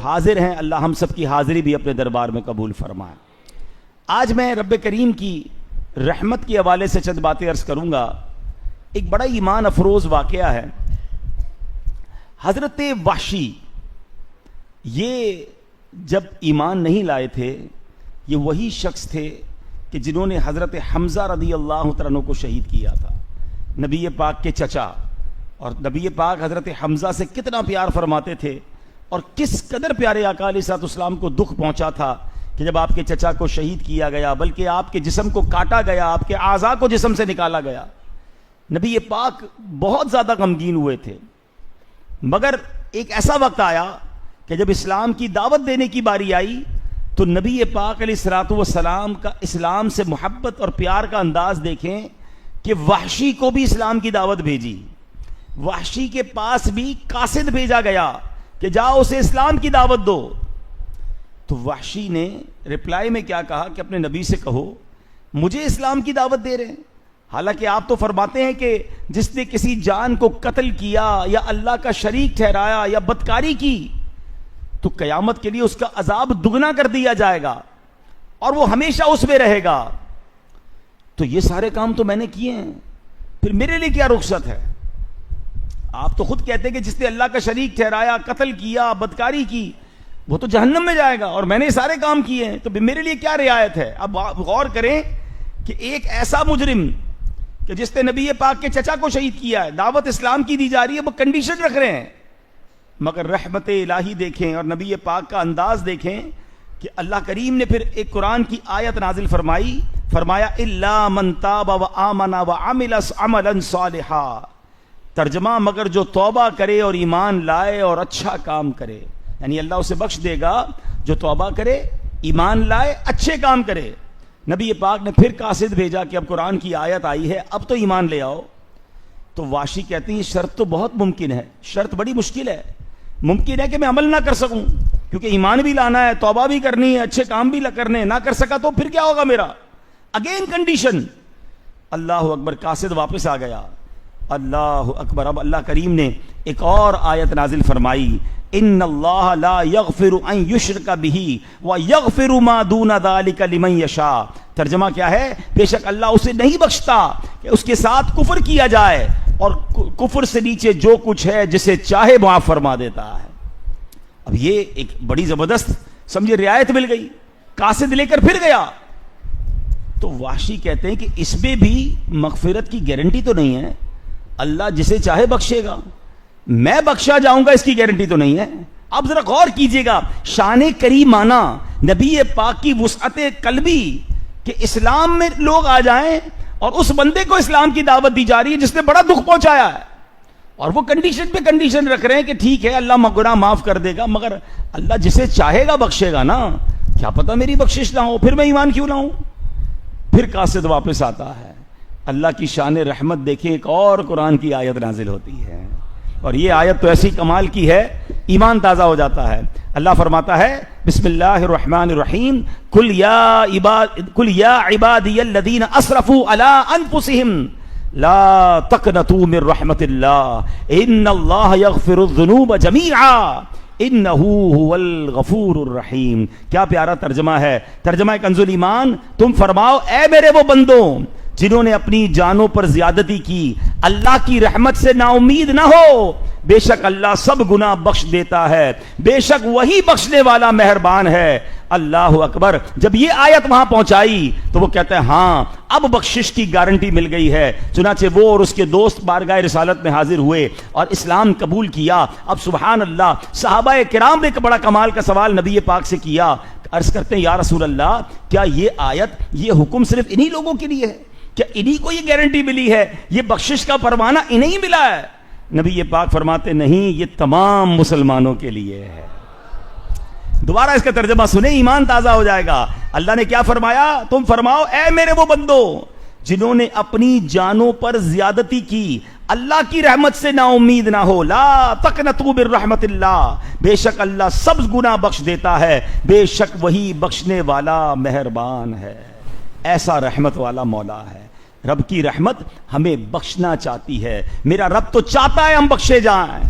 حاضر ہیں، اللہ ہم سب کی حاضری بھی اپنے دربار میں قبول فرمائے۔ آج میں رب کریم کی رحمت کے حوالے سے چند باتیں عرض کروں گا۔ ایک بڑا ایمان افروز واقعہ ہے۔ حضرت وحشی یہ جب ایمان نہیں لائے تھے، یہ وہی شخص تھے کہ جنہوں نے حضرت حمزہ رضی اللہ تعالیٰ عنہ کو شہید کیا تھا، نبی پاک کے چچا۔ اور نبی پاک حضرت حمزہ سے کتنا پیار فرماتے تھے، اور کس قدر پیارے آقا علیہ الصلوۃ والسلام کو دکھ پہنچا تھا کہ جب آپ کے چچا کو شہید کیا گیا، بلکہ آپ کے جسم کو کاٹا گیا، آپ کے اعضاء کو جسم سے نکالا گیا۔ نبی پاک بہت زیادہ غمگین ہوئے تھے، مگر ایک ایسا وقت آیا کہ جب اسلام کی دعوت دینے کی باری آئی تو نبی پاک علیہ الصلوۃ والسلام کا اسلام سے محبت اور پیار کا انداز دیکھیں کہ وحشی کو بھی اسلام کی دعوت بھیجی۔ وحشی کے پاس بھی قاصد بھیجا گیا کہ جاؤ اسے اسلام کی دعوت دو۔ تو وحشی نے رپلائی میں کیا کہا کہ اپنے نبی سے کہو مجھے اسلام کی دعوت دے رہے ہیں، حالانکہ آپ تو فرماتے ہیں کہ جس نے کسی جان کو قتل کیا یا اللہ کا شریک ٹھہرایا یا بدکاری کی تو قیامت کے لیے اس کا عذاب دگنا کر دیا جائے گا اور وہ ہمیشہ اس میں رہے گا۔ تو یہ سارے کام تو میں نے کیے ہیں، پھر میرے لیے کیا رخصت ہے؟ آپ تو خود کہتے ہیں کہ جس نے اللہ کا شریک ٹھہرایا، قتل کیا، بدکاری کی، وہ تو جہنم میں جائے گا، اور میں نے سارے کام کیے ہیں، تو میرے لیے کیا رعایت ہے؟ اب غور کریں کہ ایک ایسا مجرم کہ جس نے نبی پاک کے چچا کو شہید کیا ہے، دعوت اسلام کی دی جا رہی ہے، وہ کنڈیشن رکھ رہے ہیں، مگر رحمت الہی دیکھیں اور نبی پاک کا انداز دیکھیں کہ اللہ کریم نے پھر ایک قرآن کی آیت نازل فرمائی، فرمایا الا من تاب وآمن وعمل عملا صالحا، ترجمہ مگر جو توبہ کرے اور ایمان لائے اور اچھا کام کرے، یعنی اللہ اسے بخش دے گا جو توبہ کرے، ایمان لائے، اچھے کام کرے۔ نبی پاک نے پھر قاصد بھیجا کہ اب قرآن کی آیت آئی ہے، اب تو ایمان لے آؤ۔ تو واشی کہتے ہیں یہ شرط تو بہت ممکن ہے، شرط بڑی مشکل ہے، ممکن ہے کہ میں عمل نہ کر سکوں کیونکہ ایمان بھی لانا ہے، توبہ بھی کرنی ہے، اچھے کام بھی کرنے، نہ کر سکا تو پھر کیا ہوگا میرا؟ Again condition. اللہ اکبر، قاصد واپس آ گیا۔ اللہ اکبر، اب اللہ کریم نے ایک اور آیت نازل فرمائی، ان اللہ لا یغفر ان یشرک بہ ویغفر ما دون ذلک لمن یشاء۔ ترجمہ کیا ہے؟ بے شک اللہ اسے نہیں بخشتا کہ اس کے ساتھ کفر کیا جائے، اور کفر سے نیچے جو کچھ ہے جسے چاہے معاف فرما دیتا ہے۔ اب یہ ایک بڑی زبردست سمجھے رعایت مل گئی، قاصد لے کر پھر گیا۔ تو وحشی کہتے ہیں کہ اس میں بھی مغفرت کی گارنٹی تو نہیں ہے، اللہ جسے چاہے بخشے گا، میں بخشا جاؤں گا اس کی گارنٹی تو نہیں ہے۔ اب ذرا غور کیجئے گا، شان کریمانہ نبی پاک کی وسعت قلبی کہ اسلام میں لوگ آ جائیں اور اس بندے کو اسلام کی دعوت دی جا رہی ہے جس نے بڑا دکھ پہنچایا ہے، اور وہ کنڈیشن پہ کنڈیشن رکھ رہے ہیں کہ ٹھیک ہے اللہ گناہ معاف کر دے گا، مگر اللہ جسے چاہے گا بخشے گا نا، کیا پتہ میری بخشش نہ ہو، پھر میں ایمان کیوں لاؤں؟ پھر قاصد واپس آتا ہے۔ اللہ کی شان رحمت دیکھیں، ایک اور قرآن کی آیت نازل ہوتی ہے، اور یہ آیت تو ایسی کمال کی ہے ایمان تازہ ہو جاتا ہے۔ اللہ فرماتا ہے بسم اللہ الرحمن الرحیم قل یا عبادی الذین اسرفوا علی انفسہم لا تقنطوا من رحمت اللہ ان اللہ یغفر الذنوب جمیعا انہ هو الغفور الرحیم۔ کیا پیارا ترجمہ ہے، ترجمہ کنز ایمان۔ تم فرماؤ اے میرے وہ بندوں جنہوں نے اپنی جانوں پر زیادتی کی، اللہ کی رحمت سے نا امید نہ ہو، بے شک اللہ سب گناہ بخش دیتا ہے، بے شک وہی بخشنے والا مہربان ہے۔ اللہ اکبر۔ جب یہ آیت وہاں پہنچائی تو وہ کہتے ہیں ہاں اب بخشش کی گارنٹی مل گئی ہے۔ چنانچہ وہ اور اس کے دوست بارگاہ رسالت میں حاضر ہوئے اور اسلام قبول کیا۔ اب سبحان اللہ، صحابہ کرام نے ایک بڑا کمال کا سوال نبی پاک سے کیا، عرض کرتے ہیں یا رسول اللہ کیا یہ آیت، یہ حکم صرف انہی لوگوں کے لیے ہے؟ کیا انہی کو یہ گارنٹی ملی ہے، یہ بخشش کا پروانہ انہی ملا ہے؟ نبی پاک فرماتے نہیں، یہ تمام مسلمانوں کے لیے ہے۔ دوبارہ اس کا ترجمہ سنیں، ایمان تازہ ہو جائے گا۔ اللہ نے کیا فرمایا؟ تم فرماؤ اے میرے وہ بندو جنہوں نے اپنی جانوں پر زیادتی کی، اللہ کی رحمت سے نا امید نہ ہو، لا تقنطوا من رحمت اللہ، بے شک اللہ سب گناہ بخش دیتا ہے، بے شک وہی بخشنے والا مہربان ہے۔ ایسا رحمت والا مولا ہے۔ رب کی رحمت ہمیں بخشنا چاہتی ہے، میرا رب تو چاہتا ہے ہم بخشے جائیں۔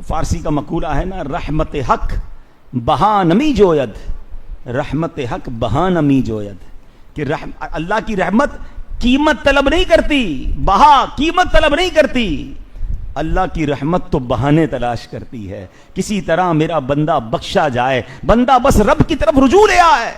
فارسی کا مقولہ ہے نا، رحمت حق بہا نمی جوید رحمت حق بہا نمی جوید، کہ اللہ کی رحمت قیمت طلب نہیں کرتی، بہا قیمت طلب نہیں کرتی، اللہ کی رحمت تو بہانے تلاش کرتی ہے، کسی طرح میرا بندہ بخشا جائے، بندہ بس رب کی طرف رجوع لے آئے،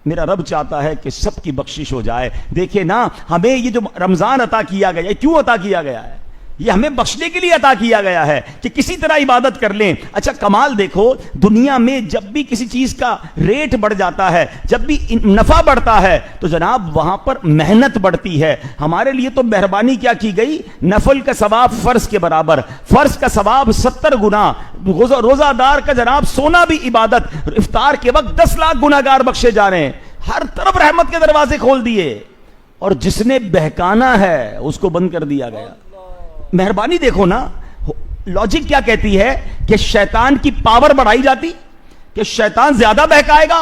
میرا رب چاہتا ہے کہ سب کی بخشش ہو جائے۔ دیکھیں نا، ہمیں یہ جو رمضان عطا کیا گیا ہے، کیوں عطا کیا گیا ہے؟ یہ ہمیں بخشنے کے لیے عطا کیا گیا ہے کہ کسی طرح عبادت کر لیں۔ اچھا کمال دیکھو، دنیا میں جب بھی کسی چیز کا ریٹ بڑھ جاتا ہے، جب بھی نفع بڑھتا ہے، تو جناب وہاں پر محنت بڑھتی ہے۔ ہمارے لیے تو مہربانی کیا کی گئی، نفل کا ثواب فرض کے برابر، فرض کا ثواب 70 گنا، روزہ دار کا جناب سونا بھی عبادت، افطار کے وقت 10 لاکھ گناہگار بخشے جا رہے ہیں، ہر طرف رحمت کے دروازے کھول دیے، اور جس نے بہکانا ہے اس کو بند کر دیا گیا۔ مہربانی دیکھو نا، لاجک کیا کہتی ہے کہ شیطان کی پاور بڑھائی جاتی، کہ شیطان زیادہ بہکائے گا،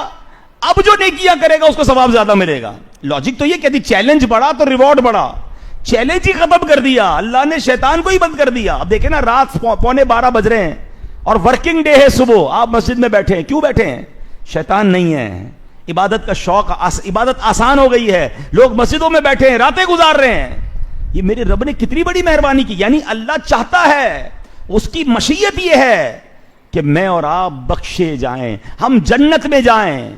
اب جو نیکیاں کرے گا اس کو ثواب زیادہ ملے گا۔ لاجک تو یہ کہتی چیلنج بڑھا تو ریوارڈ بڑھا، چیلنج ہی ختم کر دیا، اللہ نے شیطان کو ہی بند کر دیا۔ اب دیکھیں نا، رات 11:15 بج رہے ہیں اور ورکنگ ڈے ہے، صبح آپ مسجد میں بیٹھے ہیں، کیوں بیٹھے ہیں؟ شیطان نہیں ہے، عبادت کا شوق، عبادت آسان ہو گئی ہے، لوگ مسجدوں میں بیٹھے ہیں، راتیں گزار رہے ہیں۔ یہ میرے رب نے کتنی بڑی مہربانی کی، یعنی اللہ چاہتا ہے، اس کی مشیت یہ ہے کہ میں اور آپ بخشے جائیں، ہم جنت میں جائیں۔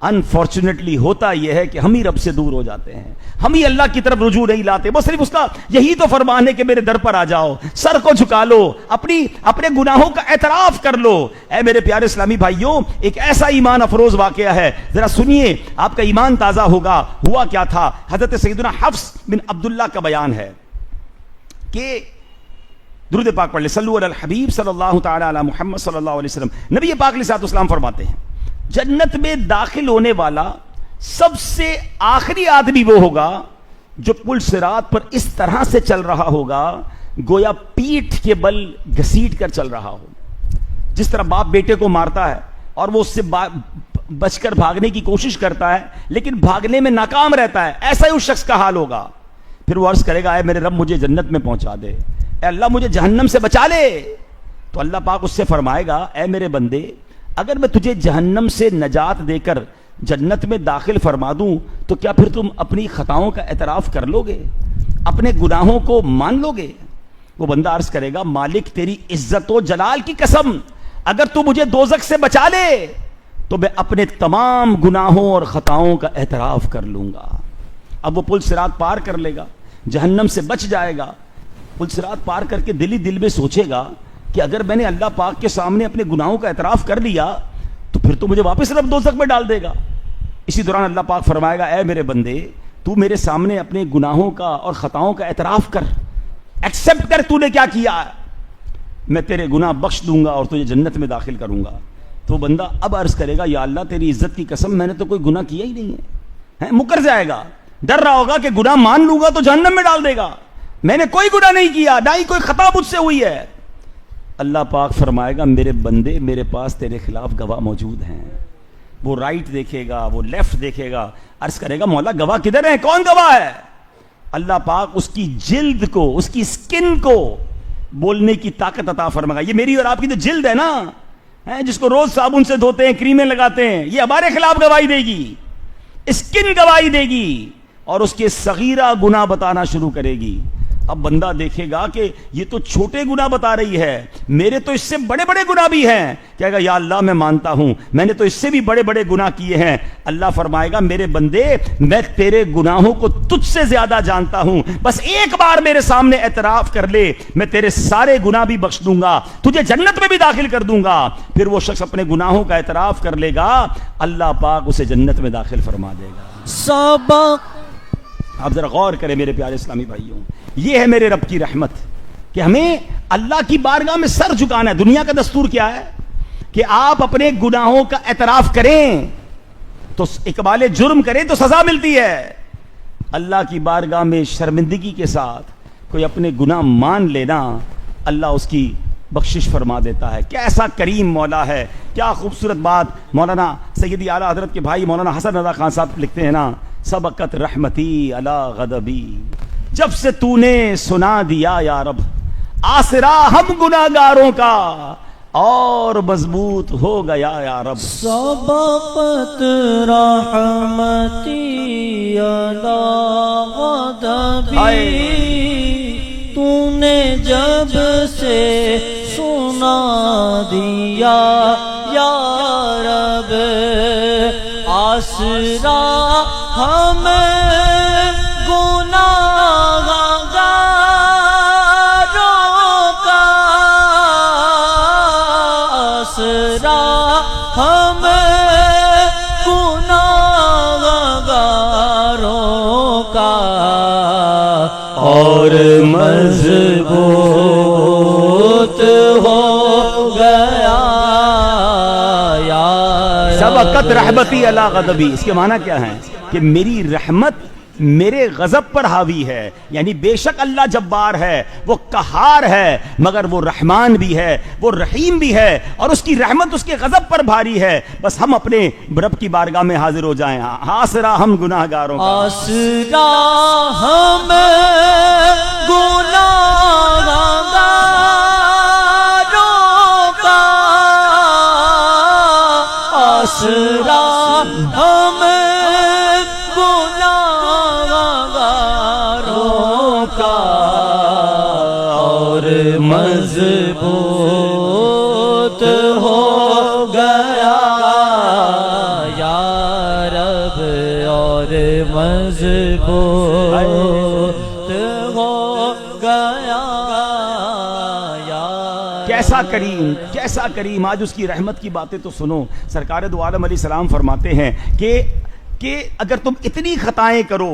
انفارچونیٹلی ہوتا یہ ہے کہ ہم ہی رب سے دور ہو جاتے ہیں، ہم ہی اللہ کی طرف رجوع نہیں لاتے۔ بس صرف اس کا یہی تو فرمان ہے کہ میرے در پر آ جاؤ، سر کو جھکا لو، اپنے گناہوں کا اعتراف کر لو۔ اے میرے پیارے اسلامی بھائیوں، ایک ایسا ایمان افروز واقعہ ہے، ذرا سنیے، آپ کا ایمان تازہ ہوگا۔ ہوا کیا تھا؟ حضرت سیدنا حفص بن عبداللہ کا بیان ہے کہ درود پاک پڑھ لے، صلو علی الحبیب صلی اللہ تعالی علی محمد صلی اللہ علیہ وسلم۔ نبی پاک علیہ الصلوۃ والسلام فرماتے ہیں، جنت میں داخل ہونے والا سب سے آخری آدمی وہ ہوگا جو پل صراط پر اس طرح سے چل رہا ہوگا گویا پیٹھ کے بل گھسیٹ کر چل رہا ہو۔ جس طرح باپ بیٹے کو مارتا ہے اور وہ اس سے بچ کر بھاگنے کی کوشش کرتا ہے لیکن بھاگنے میں ناکام رہتا ہے، ایسا ہی اس شخص کا حال ہوگا۔ پھر وہ عرض کرے گا، اے میرے رب مجھے جنت میں پہنچا دے، اے اللہ مجھے جہنم سے بچا لے۔ تو اللہ پاک اس سے فرمائے گا، اے میرے بندے، اگر میں تجھے جہنم سے نجات دے کر جنت میں داخل فرما دوں تو کیا پھر تم اپنی خطاؤں کا اعتراف کر لو گے، اپنے گناہوں کو مان لو گے؟ وہ بندہ عرض کرے گا، مالک تیری عزت و جلال کی قسم، اگر تو مجھے دوزخ سے بچا لے تو میں اپنے تمام گناہوں اور خطاؤں کا اعتراف کر لوں گا۔ اب وہ پل صراط پار کر لے گا، جہنم سے بچ جائے گا۔ پل صراط پار کر کے دل ہی دل میں سوچے گا کہ اگر میں نے اللہ پاک کے سامنے اپنے گناہوں کا اعتراف کر لیا تو پھر تو مجھے واپس رب دوزخ میں ڈال دے گا۔ اسی دوران اللہ پاک فرمائے گا، اے میرے بندے، تو میرے سامنے اپنے گناہوں کا اور خطاؤں کا اعتراف کر، ایکسپٹ کر تو نے کیا کیا ہے، میں تیرے گناہ بخش دوں گا اور تجھے جنت میں داخل کروں گا۔ تو بندہ اب عرض کرے گا، یا اللہ تیری عزت کی قسم، میں نے تو کوئی گناہ کیا ہی نہیں ہے۔ مکر جائے گا، ڈر رہا ہوگا کہ گناہ مان لوں گا تو جہنم میں ڈال دے گا، میں نے کوئی گناہ نہیں کیا، نہ ہی کوئی خطا مجھ سے ہوئی ہے۔ اللہ پاک فرمائے گا، میرے بندے، میرے پاس تیرے خلاف گواہ موجود ہیں۔ وہ رائٹ دیکھے گا، وہ لیفٹ دیکھے گا، عرض کرے گا، مولا گواہ کدھر ہیں، کون گواہ ہے؟ اللہ پاک اس کی جلد کو، اس کی سکن کو بولنے کی طاقت عطا فرمائے گا۔ یہ میری اور آپ کی تو جلد ہے نا، جس کو روز صابن سے دھوتے ہیں، کریمیں لگاتے ہیں، یہ ہمارے خلاف گواہی دے گی، سکن گواہی دے گی اور اس کے صغیرہ گناہ بتانا شروع کرے گی۔ اب بندہ دیکھے گا کہ یہ تو چھوٹے گناہ بتا رہی ہے، میرے تو اس سے بڑے بڑے گناہ بھی ہیں۔ کہے گا، یا اللہ میں مانتا ہوں، میں نے تو اس سے بھی بڑے بڑے گناہ کیے ہیں۔ اللہ فرمائے گا، میرے بندے، میں تیرے گناہوں کو تجھ سے زیادہ جانتا ہوں، بس ایک بار میرے سامنے اعتراف کر لے، میں تیرے سارے گناہ بھی بخش دوں گا، تجھے جنت میں بھی داخل کر دوں گا۔ پھر وہ شخص اپنے گناہوں کا اعتراف کر لے گا، اللہ پاک اسے جنت میں داخل فرما دے گا۔ سبق آپ ذرا غور کریں میرے پیارے اسلامی بھائیوں، یہ ہے میرے رب کی رحمت کہ ہمیں اللہ کی بارگاہ میں سر جھکانا ہے۔ دنیا کا دستور کیا ہے کہ آپ اپنے گناہوں کا اعتراف کریں تو اقبال جرم کریں تو سزا ملتی ہے، اللہ کی بارگاہ میں شرمندگی کے ساتھ کوئی اپنے گناہ مان لینا، اللہ اس کی بخشش فرما دیتا ہے۔ کیسا کریم مولا ہے، کیا خوبصورت بات مولانا سیدی اعلیٰ حضرت کے بھائی مولانا حسن رضا خان صاحب لکھتے ہیں نا، سبقت رحمتی علی غضبی، جب سے تو نے سنا دیا یا رب آسرا ہم گناہگاروں کا، اور مضبوط ہو گیا یا رب. سبقت رحمتی علی غضبی، تو نے جب سے سنا دیا یا رب، آسرا ہمیں گناہگاروں کا، آسرا ہمیں گناہگاروں کا، اور مضبوط ہو گیا یا سبقت رحمتی علی غضبی. اس کے معنی کیا ہے؟ کہ میری رحمت میرے غضب پر حاوی ہے. یعنی بے شک اللہ جبار ہے، وہ قہار ہے، مگر وہ رحمان بھی ہے، وہ رحیم بھی ہے، اور اس کی رحمت اس کے غضب پر بھاری ہے. بس ہم اپنے رب کی بارگاہ میں حاضر ہو جائیں. آسرا ہم گناہگاروں کا، آسرا ہم گناہگاروں کا، آسرا ہم گناہگاروں کا، اور مضبوط ہو گیا یا رب، اور مضبوط ہو گیا یا کیسا کریم، کیسا کریم. آج اس کی رحمت کی باتیں تو سنو. سرکار دو عالم علیہ السلام فرماتے ہیں کہ اگر تم اتنی خطائیں کرو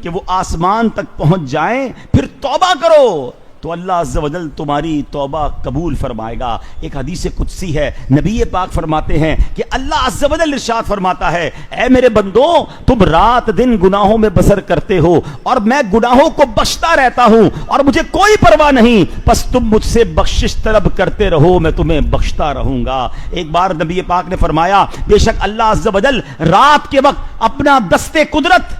کہ وہ آسمان تک پہنچ جائیں، پھر توبہ کرو تو اللہ عز و جل تمہاری توبہ قبول فرمائے گا. ایک حدیث قدسی ہے، نبی پاک فرماتے ہیں کہ اللہ عز و جل ارشاد فرماتا ہے، اے میرے بندو، تم رات دن گناہوں میں بسر کرتے ہو اور میں گناہوں کو بخشتا رہتا ہوں اور مجھے کوئی پرواہ نہیں، پس تم مجھ سے بخشش طلب کرتے رہو، میں تمہیں بخشتا رہوں گا. ایک بار نبی پاک نے فرمایا، بے شک اللہ عز و جل رات کے وقت اپنا دستے قدرت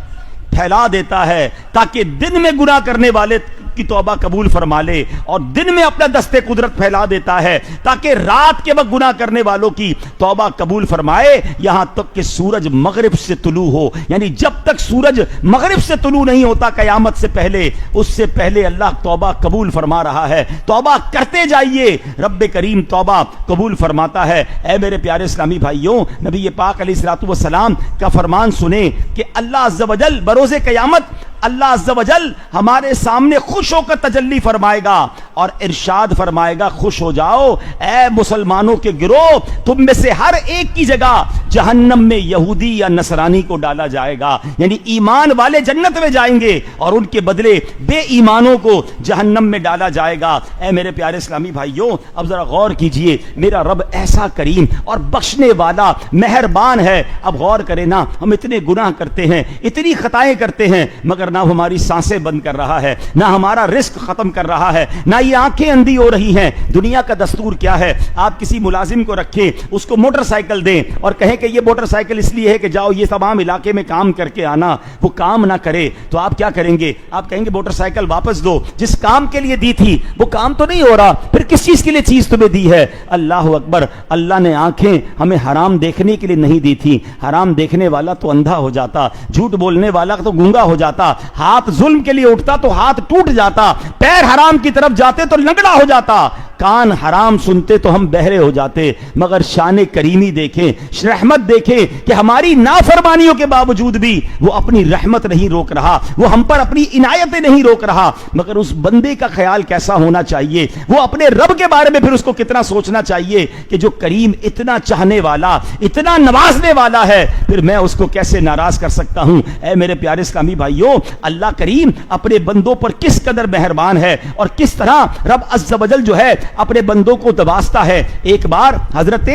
پھیلا دیتا ہے تاکہ دن میں گناہ کرنے والے کی توبہ قبول فرما لے، اور دن میں اپنا دستے قدرت پھیلا دیتا ہے تاکہ رات کے وقت گناہ کرنے والوں کی توبہ قبول فرمائے، یہاں تک کہ سورج مغرب سے طلوع ہو. یعنی جب تک سورج مغرب سے طلوع نہیں ہوتا قیامت سے پہلے، اس سے پہلے اللہ توبہ قبول فرما رہا ہے. توبہ کرتے جائیے، رب کریم توبہ قبول فرماتا ہے. اے میرے پیارے اسلامی بھائیوں، نبی پاک علیہ الصلوۃ والسلام کا فرمان سنیں کہ اللہ عز و جل بروز قیامت اللہ عز و جل ہمارے سامنے خوش ہو کر تجلی فرمائے گا اور ارشاد فرمائے گا، خوش ہو جاؤ اے مسلمانوں کے گروہ، تم میں سے ہر ایک کی جگہ جہنم میں یہودی یا نصرانی کو ڈالا جائے گا. یعنی ایمان والے جنت میں جائیں گے اور ان کے بدلے بے ایمانوں کو جہنم میں ڈالا جائے گا. اے میرے پیارے اسلامی بھائیوں، اب ذرا غور کیجئے، میرا رب ایسا کریم اور بخشنے والا مہربان ہے. اب غور کریں نا، ہم اتنے گناہ کرتے ہیں، اتنی خطائیں کرتے ہیں، مگر نہ ہماری سانسیں بند کر رہا ہے، نہ ہمارا رزق ختم کر رہا ہے، نہ یہ آنکھیں اندھی ہو رہی ہیں. دنیا کا دستور کیا ہے؟ آپ کسی ملازم کو رکھیں، اس کو موٹر سائیکل دیں اور کہیں کہ یہ موٹر سائیکل اس لیے ہے کہ جاؤ یہ تمام علاقے میں کام کر کے آنا. وہ کام نہ کرے تو آپ کیا کریں گے؟ آپ کہیں گے موٹر سائیکل واپس دو، جس کام کے لیے دی تھی وہ کام تو نہیں ہو رہا، پھر کس چیز کے لیے چیز تمہیں دی ہے؟ اللہ اکبر. اللہ نے آنکھیں ہمیں حرام دیکھنے کے لیے نہیں دی تھی. حرام دیکھنے والا تو اندھا ہو جاتا، جھوٹ بولنے والا تو گونگا ہو جاتا، ہاتھ ظلم کے لیے اٹھتا تو ہاتھ ٹوٹ جاتا، پیر حرام کی طرف جاتے تو لنگڑا ہو جاتا، کان حرام سنتے تو ہم بہرے ہو جاتے. مگر شان کریمی دیکھیں، رحمت دیکھیں کہ ہماری نافرمانیوں کے باوجود بھی وہ اپنی رحمت نہیں روک رہا، وہ ہم پر اپنی عنایتیں نہیں روک رہا. مگر اس بندے کا خیال کیسا ہونا چاہیے، وہ اپنے رب کے بارے میں پھر اس کو کتنا سوچنا چاہیے کہ جو کریم اتنا چاہنے والا، اتنا نوازنے والا ہے، پھر میں اس کو کیسے ناراض کر سکتا ہوں؟ اے میرے پیارے اسلامی بھائیوں، اللہ کریم اپنے بندوں پر کس قدر مہربان ہے اور کس طرح رب عز و جل جو ہے اپنے بندوں کو دباستا ہے. ایک بار حضرت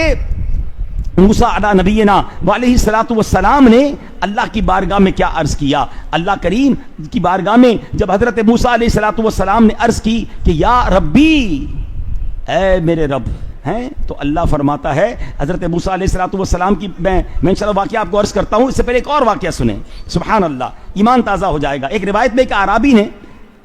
موسیٰ علیہ نبینا علیہ الصلوۃ والسلام نے اللہ کی بارگاہ میں کیا عرض کیا؟ اللہ کریم کی بارگاہ میں جب حضرت موسیٰ علیہ الصلوۃ والسلام نے عرض کی کہ یا ربی، اے میرے رب ہیں، تو اللہ فرماتا ہے حضرت موسیٰ علیہ الصلوۃ والسلام کی میں انشاءاللہ واقعہ آپ کو عرض کرتا ہوں. اس سے پہلے ایک اور واقعہ سنیں، سبحان اللہ، ایمان تازہ ہو جائے گا. ایک روایت میں ایک اعرابی نے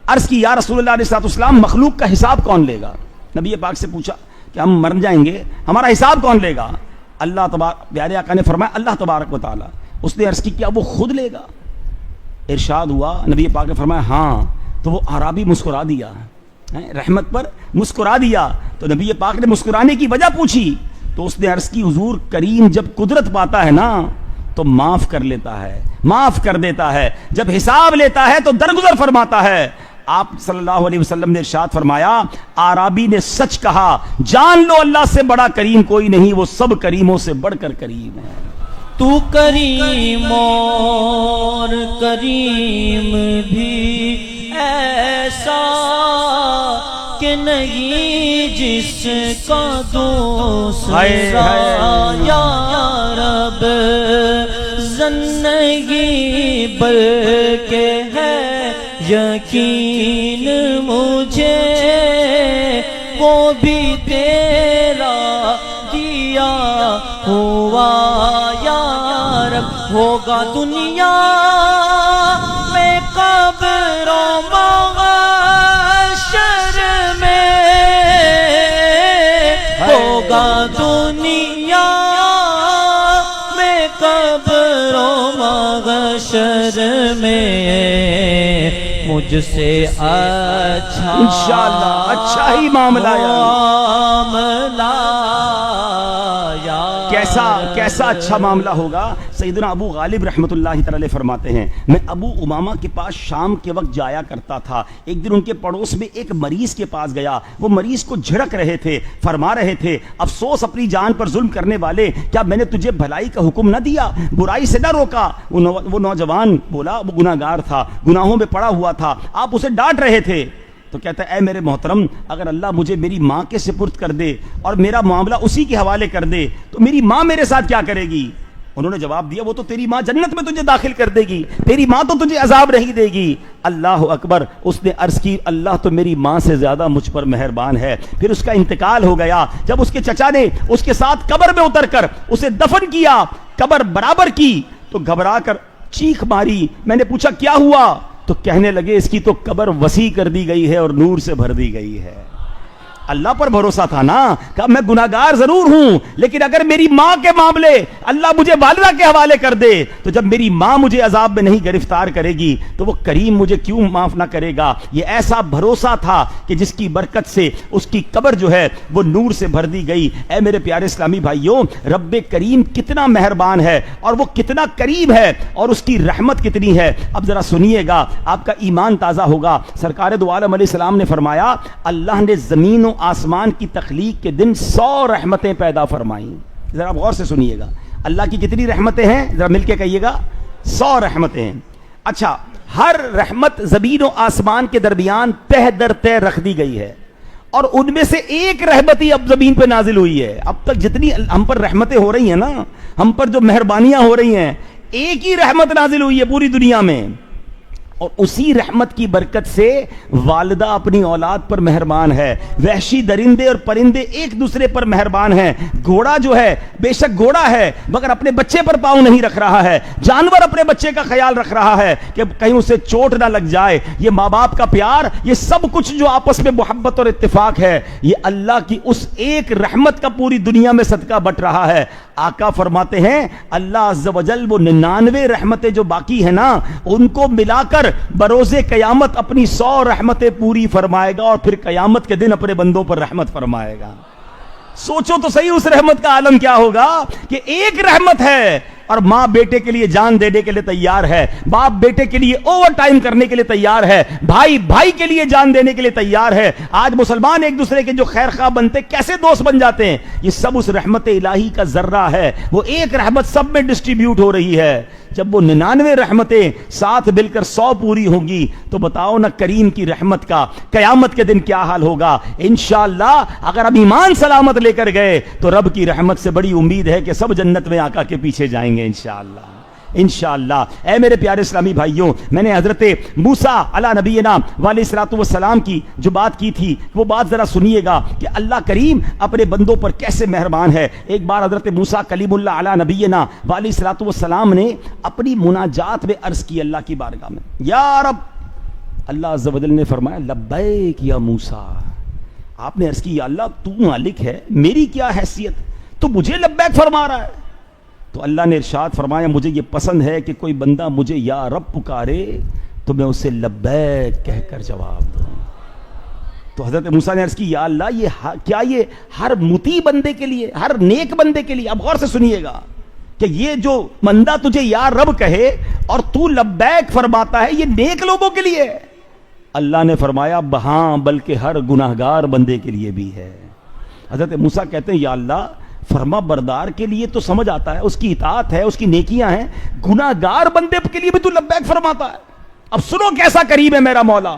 عرض کی، یا رسول اللہ علیہ الصلوۃ والسلام، مخلوق کا حساب کون لے گا؟ نبی پاک سے پوچھا کہ ہم مر جائیں گے, ہمارا حساب کون لے گا؟ اللہ تبارک, پیارے آقا نے فرمایا اللہ تبارک و تعالیٰ. اس نے عرض کی کیا وہ خود لے گا؟ ارشاد ہوا, نبی پاک نے فرمایا ہاں. تو وہ اعرابی مسکرا دیا, رحمت پر مسکرا دیا. تو نبی پاک نے مسکرانے کی وجہ پوچھی تو اس نے عرض کی حضور کریم جب قدرت پاتا ہے نا تو معاف کر لیتا ہے, معاف کر دیتا ہے, جب حساب لیتا ہے تو درگزر فرماتا ہے. آپ صلی اللہ علیہ وسلم نے ارشاد فرمایا اعرابی نے سچ کہا, جان لو اللہ سے بڑا کریم کوئی نہیں, وہ سب کریموں سے بڑھ کر کریم ہے. تو کریم اور کریم بھی ایسا کہ نہیں جس کا دوسرا, یا رب زندگی بلکہ ہے یقین مجھے وہ بھی تیرا دیا ہوا. یا رب ہوگا دنیا میں قبر و محشر میں, ہوگا دنیا میں قبر و محشر میں, مجھ سے اچھا انشاءاللہ اچھا ہی معاملہ کیسا اچھا معاملہ ہوگا. سیدنا ابو غالب رحمۃ اللہ تعالی فرماتے ہیں میں ابو امامہ کے پاس شام کے وقت جایا کرتا تھا. ایک دن ان کے پڑوس میں ایک مریض کے پاس گیا. وہ مریض کو جھڑک رہے تھے, فرما رہے تھے افسوس اپنی جان پر ظلم کرنے والے, کیا میں نے تجھے بھلائی کا حکم نہ دیا, برائی سے نہ روکا؟ وہ نوجوان بولا وہ گناہ گار تھا, گناہوں میں پڑا ہوا تھا, آپ اسے ڈانٹ رہے تھے. تو کہتا ہے اے میرے محترم, اگر اللہ مجھے میری ماں کے سپرد کر دے اور میرا معاملہ اسی کے حوالے کر دے تو میری ماں میرے ساتھ کیا کرے گی؟ انہوں نے جواب دیا وہ تو تیری ماں جنت میں تجھے داخل کر دے گی, تیری ماں تو تجھے عذاب نہیں دے گی. اللہ اکبر. اس نے عرض کی اللہ تو میری ماں سے زیادہ مجھ پر مہربان ہے. پھر اس کا انتقال ہو گیا. جب اس کے چچا نے اس کے ساتھ قبر میں اتر کر اسے دفن کیا, قبر برابر کی, تو گھبرا کر چیخ ماری. میں نے پوچھا کیا ہوا؟ تو کہنے لگے اس کی تو قبر وسیع کر دی گئی ہے اور نور سے بھر دی گئی ہے. اللہ پر بھروسہ تھا نا, کہ میں گناہگار ضرور ہوں لیکن اگر میری ماں کے معاملے اللہ مجھے والدہ کے حوالے کر دے تو جب میری ماں مجھے عذاب میں نہیں گرفتار کرے گی تو وہ کریم مجھے کیوں معاف نہ کرے گا. یہ ایسا بھروسہ تھا کہ جس کی برکت سے اس کی قبر جو ہے وہ نور سے بھر دی گئی. اے میرے پیارے اسلامی بھائیوں, رب کریم کتنا مہربان ہے اور وہ کتنا کریم ہے اور اس کی رحمت کتنی ہے. اب ذرا سنیے گا, آپ کا ایمان تازہ ہوگا. سرکار دو عالم علیہ السلام نے فرمایا اللہ نے زمین و آسمان کی تخلیق کے دن 100 رحمتیں پیدا فرمائیں. ذرا غور سے سنیے گا, اللہ کی کتنی رحمتیں ہیں؟ ذرا مل کے کہیے گا. 100 رحمتیں ہیں. اچھا, ہر رحمت زمین و آسمان کے درمیان تہ در تہ رکھ دی گئی ہے اور ان میں سے ایک رحمت ہی اب زمین پہ نازل ہوئی ہے. اب تک جتنی ہم پر رحمتیں ہو رہی ہیں نا, ہم پر جو مہربانیاں ہو رہی ہیں, ایک ہی رحمت نازل ہوئی ہے پوری دنیا میں. اور اسی رحمت کی برکت سے والدہ اپنی اولاد پر مہربان ہے. وحشی درندے اور پرندے ایک دوسرے پر مہربان ہیں. گھوڑا جو ہے بے شک گھوڑا ہے مگر اپنے بچے پر پاؤں نہیں رکھ رہا ہے. جانور اپنے بچے کا خیال رکھ رہا ہے کہ کہیں اسے چوٹ نہ لگ جائے. یہ ماں باپ کا پیار, یہ سب کچھ جو آپس میں محبت اور اتفاق ہے, یہ اللہ کی اس ایک رحمت کا پوری دنیا میں صدقہ بٹ رہا ہے. آقا فرماتے ہیں اللہ عز و جل وہ 99 رحمتیں جو باقی ہیں نا, ان کو ملا کر بروز قیامت اپنی 100 رحمتیں پوری فرمائے گا اور پھر قیامت کے دن اپنے بندوں پر رحمت فرمائے گا. سوچو تو صحیح اس رحمت کا عالم کیا ہوگا کہ ایک رحمت ہے اور ماں بیٹے کے لیے جان دینے کے لیے تیار ہے, باپ بیٹے کے لیے اوور ٹائم کرنے کے لیے تیار ہے, بھائی بھائی کے لیے جان دینے کے لیے تیار ہے. آج مسلمان ایک دوسرے کے جو خیر خواہ بنتے کیسے دوست بن جاتے ہیں, یہ سب اس رحمت الہی کا ذرہ ہے. وہ ایک رحمت سب میں ڈسٹریبیوٹ ہو رہی ہے. جب وہ 99 رحمتیں ساتھ مل کر 100 پوری ہوں گی تو بتاؤ نا کریم کی رحمت کا قیامت کے دن کیا حال ہوگا. انشاءاللہ اگر اب ایمان سلامت لے کر گئے تو رب کی رحمت سے بڑی امید ہے کہ سب جنت میں آقا کے پیچھے جائیں گے انشاءاللہ. انشاءاللہ. اے میرے پیارے اسلامی بھائیوں, میں نے حضرت موسیٰ علیہ نبینا علیہ الصلوۃ والسلام کی جو بات کی تھی وہ بات ذرا سنیے گا کہ اللہ کریم اپنے بندوں پر کیسے مہربان ہے. ایک بار حضرت موسیٰ کلیم اللہ علیہ نبینا علیہ الصلوۃ والسلام نے اپنی مناجات میں عرض کی اللہ کی بارگاہ میں, یا رب. اللہ عز و جل نے فرمایا لبیک یا موسیٰ. آپ نے عرض کی یا اللہ تو مالک ہے، میری کیا حیثیت، تو مجھے لبیک فرما رہا ہے؟ تو اللہ نے ارشاد فرمایا مجھے یہ پسند ہے کہ کوئی بندہ مجھے یا رب پکارے تو میں اسے لبیک کہہ کر جواب دوں۔ تو حضرت موسیٰ نے عرض کی یا اللہ کیا یہ ہر مطیع بندے کے لیے، ہر نیک بندے کے لیے؟ اب غور سے سنیے گا کہ یہ جو بندہ تجھے یا رب کہے اور تو لبیک فرماتا ہے، یہ نیک لوگوں کے لیے ہے؟ اللہ نے فرمایا ہاں، بلکہ ہر گناہگار بندے کے لیے بھی ہے۔ حضرت موسیٰ کہتے ہیں یا اللہ فرما بردار کے لیے تو سمجھ آتا ہے، اس کی اطاعت ہے، اس کی نیکیاں ہیں، گناہگار بندے کے لیے بھی تو لبیک فرماتا ہے؟ اب سنو کیسا کریم ہے میرا مولا۔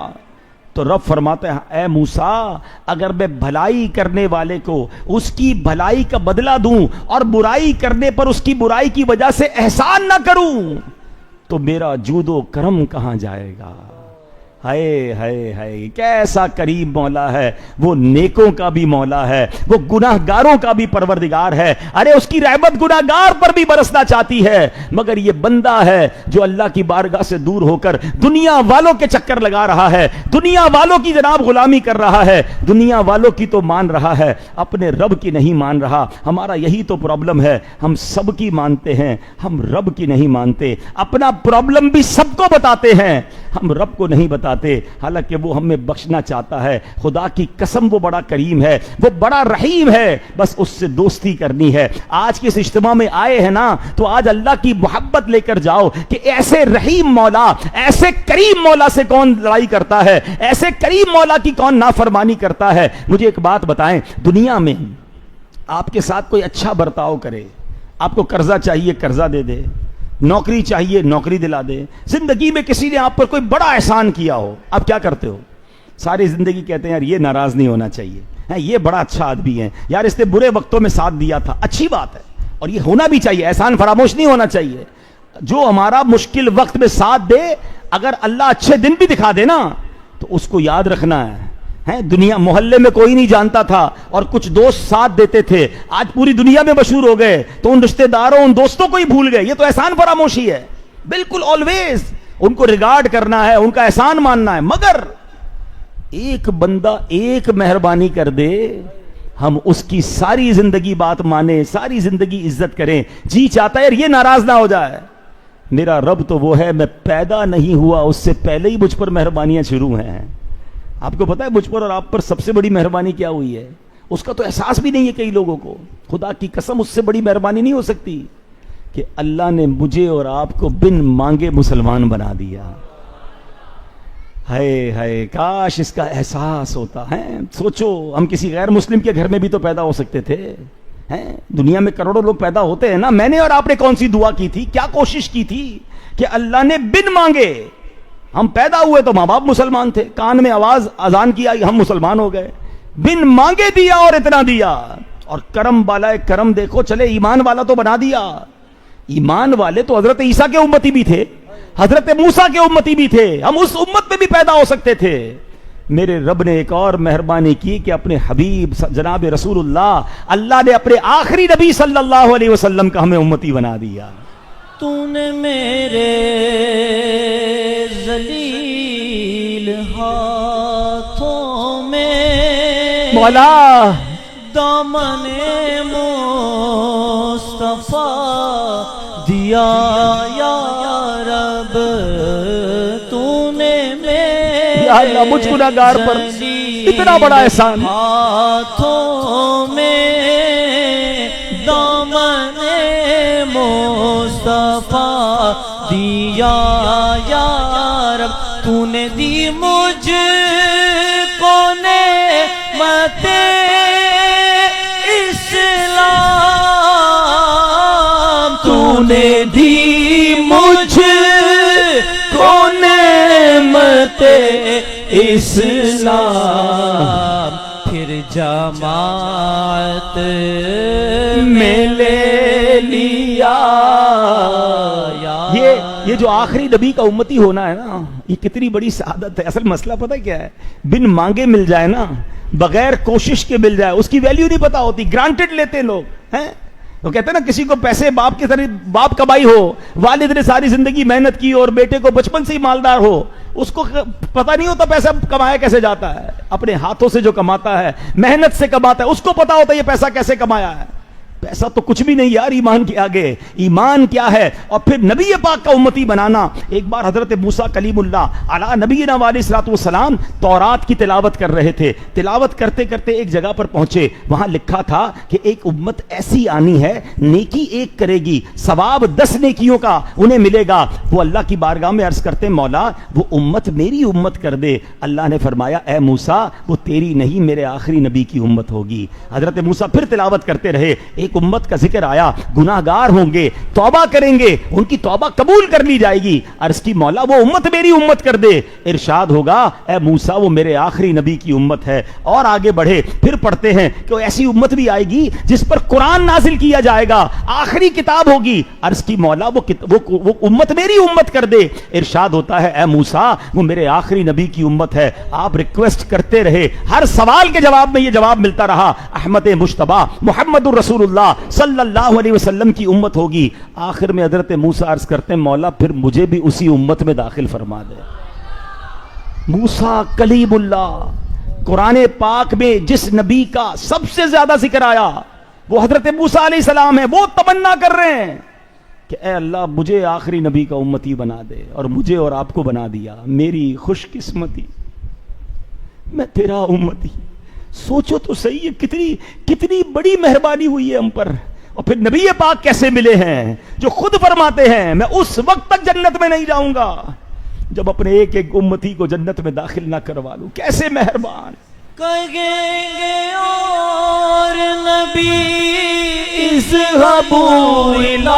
تو رب فرماتے ہیں اے موسیٰ اگر میں بھلائی کرنے والے کو اس کی بھلائی کا بدلہ دوں اور برائی کرنے پر اس کی برائی کی وجہ سے احسان نہ کروں تو میرا جود و کرم کہاں جائے گا؟ ہائے ہائے ہائے، کیسا کریم مولا ہے، وہ نیکوں کا بھی مولا ہے، وہ گناہگاروں کا بھی پروردگار ہے۔ ارے اس کی رحمت گناہگار پر بھی برسنا چاہتی ہے، مگر یہ بندہ ہے جو اللہ کی بارگاہ سے دور ہو کر دنیا والوں کے چکر لگا رہا ہے، دنیا والوں کی جناب غلامی کر رہا ہے، دنیا والوں کی تو مان رہا ہے، اپنے رب کی نہیں مان رہا۔ ہمارا یہی تو پرابلم ہے، ہم سب کی مانتے ہیں، ہم رب کی نہیں مانتے، اپنا پرابلم بھی سب کو بتاتے ہیں، ہم رب کو نہیں بتاتے، حالانکہ وہ ہمیں بخشنا چاہتا ہے۔ خدا کی قسم وہ بڑا کریم ہے، وہ بڑا رحیم ہے، بس اس سے دوستی کرنی ہے۔ آج کے اس اجتماع میں آئے ہیں نا تو آج اللہ کی محبت لے کر جاؤ کہ ایسے رحیم مولا، ایسے کریم مولا سے کون لڑائی کرتا ہے، ایسے کریم مولا کی کون نافرمانی کرتا ہے۔ مجھے ایک بات بتائیں، دنیا میں آپ کے ساتھ کوئی اچھا برتاؤ کرے، آپ کو قرضہ چاہیے قرضہ دے دے، نوکری چاہیے نوکری دلا دے، زندگی میں کسی نے آپ پر کوئی بڑا احسان کیا ہو، آپ کیا کرتے ہو؟ ساری زندگی کہتے ہیں یار یہ ناراض نہیں ہونا چاہیے، یہ بڑا اچھا آدمی ہے، یار اس نے برے وقتوں میں ساتھ دیا تھا، اچھی بات ہے اور یہ ہونا بھی چاہیے، احسان فراموش نہیں ہونا چاہیے۔ جو ہمارا مشکل وقت میں ساتھ دے، اگر اللہ اچھے دن بھی دکھا دے نا تو اس کو یاد رکھنا ہے۔ دنیا محلے میں کوئی نہیں جانتا تھا اور کچھ دوست ساتھ دیتے تھے، آج پوری دنیا میں مشہور ہو گئے تو ان رشتہ داروں ان دوستوں کو ہی بھول گئے، یہ تو احسان فراموشی ہے۔ بالکل آلویز ان کو ریگارڈ کرنا ہے، ان کا احسان ماننا ہے، مگر ایک بندہ ایک مہربانی کر دے ہم اس کی ساری زندگی بات مانیں، ساری زندگی عزت کریں، جی چاہتا ہے یہ ناراض نہ ہو جائے۔ میرا رب تو وہ ہے میں پیدا نہیں ہوا اس سے پہلے ہی مجھ پر مہربانیاں شروع ہیں۔ آپ کو پتا ہے مجھ پر اور آپ پر سب سے بڑی مہربانی کیا ہوئی ہے؟ اس کا تو احساس بھی نہیں ہے کئی لوگوں کو۔ خدا کی قسم اس سے بڑی مہربانی نہیں ہو سکتی کہ اللہ نے مجھے اور آپ کو بن مانگے مسلمان بنا دیا۔ ہائے ہائے، کاش اس کا احساس ہوتا ہے۔ سوچو ہم کسی غیر مسلم کے گھر میں بھی تو پیدا ہو سکتے تھے، دنیا میں کروڑوں لوگ پیدا ہوتے ہیں نا۔ میں نے اور آپ نے کون سی دعا کی تھی، کیا کوشش کی تھی کہ اللہ نے بن مانگے، ہم پیدا ہوئے تو ماں باپ مسلمان تھے، کان میں آواز اذان کی آئی ہم مسلمان ہو گئے، بن مانگے دیا اور اتنا دیا۔ اور کرم بالائے کرم دیکھو، چلے ایمان والا تو بنا دیا۔ ایمان والے تو حضرت عیسیٰ کے امتی بھی تھے، حضرت موسیٰ کے امتی بھی تھے، ہم اس امت میں بھی پیدا ہو سکتے تھے۔ میرے رب نے ایک اور مہربانی کی کہ اپنے حبیب جناب رسول اللہ نے اپنے آخری نبی صلی اللہ علیہ وسلم کا ہمیں امتی بنا دیا۔ تو نے میرے ذلیل ہاتھوں میں مولا دامن مصطفیٰ دیا یا رب، تو نے میرے یا اللہ مجھ گناہگار پر اتنا بڑا احسان۔ ہاتھوں میں دامن مصطفیٰ دیا یا رب، تو نے دی مجھ کو نعمت اسلام، تو نے دی مجھ کو نعمت اسلام، پھر جماعت میں لے لیا۔ یہ جو آخری نبی کا امتی ہونا ہے نا، یہ کتنی بڑی سعادت ہے۔ اصل مسئلہ پتہ کیا ہے، بن مانگے مل جائے نا، بغیر کوشش کے مل جائے، اس کی ویلیو نہیں پتا ہوتی، گرانٹڈ لیتے ہیں لوگ۔ وہ کہتے ہیں نا کسی کو پیسے باپ کے طرح باپ کمائی ہو، والد نے ساری زندگی محنت کی اور بیٹے کو بچپن سے ہی مالدار ہو، اس کو پتہ نہیں ہوتا پیسہ کمایا کیسے جاتا ہے. اپنے ہاتھوں سے جو کماتا ہے, محنت سے کماتا ہے, اس کو پتا ہوتا ہے یہ پیسہ کیسے کمایا ہے. پیسہ تو کچھ بھی نہیں یار ایمان کے آگے. ایمان کیا ہے؟ اور پھر نبی پاک کا امتی بنانا. ایک بار حضرت موسیٰ کلیم اللہ علی نبینا علیہ الصلوۃ والسلام تورات کی تلاوت کر رہے تھے. تلاوت کرتے کرتے ایک جگہ پر پہنچے, وہاں لکھا تھا کہ ایک امت ایسی آنی ہے, نیکی ایک کرے گی, ثواب 10 نیکیوں کا انہیں ملے گا. وہ اللہ کی بارگاہ میں عرض کرتے مولا وہ امت میری امت کر دے. اللہ نے فرمایا اے موسیٰ وہ تیری نہیں میرے آخری نبی کی امت ہوگی. حضرت موسیٰ پھر تلاوت کرتے رہے. ایک امت کا ذکر آیا, گناہگار ہوں گے, توبہ کریں گے, ان کی توبہ قبول کر لی جائے گی. عرض کی مولا وہ امت میری امت کر دے. ارشاد ہوگا اے موسیٰ وہ میرے آخری نبی کی امت ہے. اور آگے بڑھے پھر پڑھتے ہیں کہ ایسی امت بھی آئے گی جس پر قرآن نازل کیا جائے گا, آخری کتاب ہوگی. عرض کی مولا وہ امت میری امت کر دے. ارشاد ہوتا ہے اے موسیٰ وہ میرے آخری نبی کی امت ہے. آپ ریکویسٹ کرتے رہے, ہر سوال کے جواب میں یہ جواب ملتا رہا احمد مجتبیٰ محمد الرسول اللہ صلی اللہ علیہ وسلم کی امت ہوگی. آخر میں حضرت موسیٰ عرض کرتے ہیں مولا پھر مجھے بھی اسی امت میں داخل فرما دے. موسیٰ کلیم اللہ, قرآن پاک میں جس نبی کا سب سے زیادہ ذکر آیا وہ حضرت موسیٰ علیہ السلام ہے. وہ تمنا کر رہے ہیں کہ اے اللہ مجھے آخری نبی کا امتی بنا دے, اور مجھے اور آپ کو بنا دیا. میری خوش قسمتی, میں تیرا امتی. سوچو تو صحیح ہے کتنی بڑی مہربانی ہوئی ہے ہم پر. اور پھر نبی پاک کیسے ملے ہیں جو خود فرماتے ہیں میں اس وقت تک جنت میں نہیں جاؤں گا جب اپنے ایک ایک امتی کو جنت میں داخل نہ کروا لوں. کیسے مہربان. کہیں گے اور نبی اذهبوا الی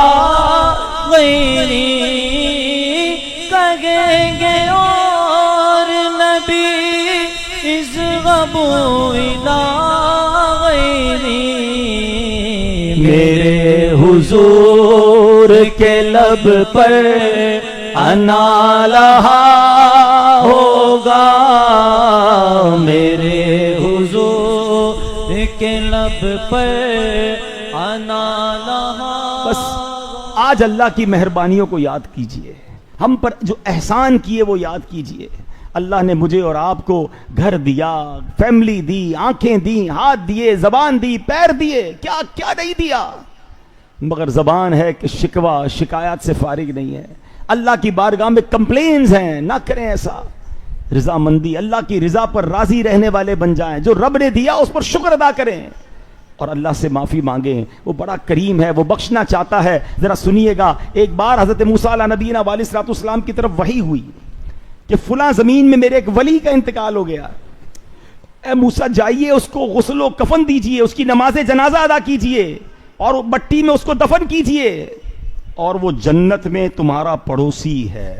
غیری, کہیں گے اور نبی اذهبوا الی غیری. میرے حضور کے لب پر انا لہا ہوگا, میرے حضور کے لب پر انا لہا. بس آج اللہ کی مہربانیوں کو یاد کیجئے, ہم پر جو احسان کیے وہ یاد کیجئے. اللہ نے مجھے اور آپ کو گھر دیا, فیملی دی, آنکھیں دی, ہاتھ دیے, زبان دی, پیر دیے, کیا کیا نہیں دیا. مگر زبان ہے کہ شکوہ شکایات سے فارغ نہیں ہے. اللہ کی بارگاہ میں کمپلینز ہیں, نہ کریں ایسا. رضامندی, اللہ کی رضا پر راضی رہنے والے بن جائیں. جو رب نے دیا اس پر شکر ادا کریں اور اللہ سے معافی مانگیں. وہ بڑا کریم ہے, وہ بخشنا چاہتا ہے. ذرا سنیے گا, ایک بار حضرت موسیٰ علیہ نبینا علیہ الصلوۃ والسلام کی طرف وحی ہوئی کہ فلاں زمین میں میرے ایک ولی کا انتقال ہو گیا. اے موسیٰ جائیے اس کو غسل و کفن دیجئے, اس کی نماز جنازہ ادا کیجئے اور مٹی میں اس کو دفن کیجئے, اور وہ جنت میں تمہارا پڑوسی ہے.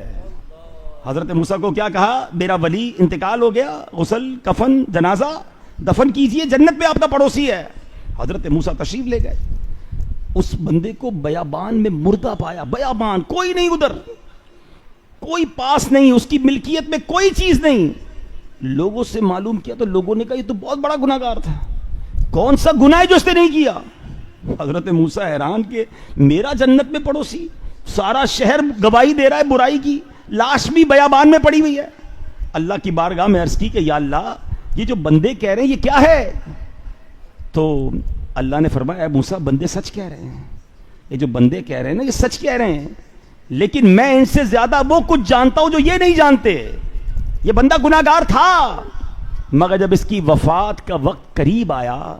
حضرت موسیٰ کو کیا کہا؟ میرا ولی انتقال ہو گیا, غسل کفن جنازہ دفن کیجئے, جنت میں آپ کا پڑوسی ہے. حضرت موسیٰ تشریف لے گئے. اس بندے کو بیابان میں مردہ پایا. بیابان, کوئی نہیں ادھر, کوئی پاس نہیں, اس کی ملکیت میں کوئی چیز نہیں. لوگوں سے معلوم کیا تو لوگوں نے کہا یہ تو بہت بڑا گناہگار تھا. کون سا گناہ ہے جو اس نے نہیں کیا؟ حضرت موسیٰ حیران کہ میرا جنت میں پڑوسی, سارا شہر گواہی دے رہا ہے برائی کی, لاش بھی بیابان میں پڑی ہوئی ہے. اللہ کی بارگاہ میں عرض کی کہ یا اللہ یہ جو بندے کہہ رہے ہیں یہ کیا ہے؟ تو اللہ نے فرمایا اے موسیٰ بندے سچ کہہ رہے ہیں. یہ جو بندے کہہ رہے ہیں نا یہ سچ کہہ رہے ہیں, لیکن میں ان سے زیادہ وہ کچھ جانتا ہوں جو یہ نہیں جانتے. یہ بندہ گناہگار تھا, مگر جب اس کی وفات کا وقت قریب آیا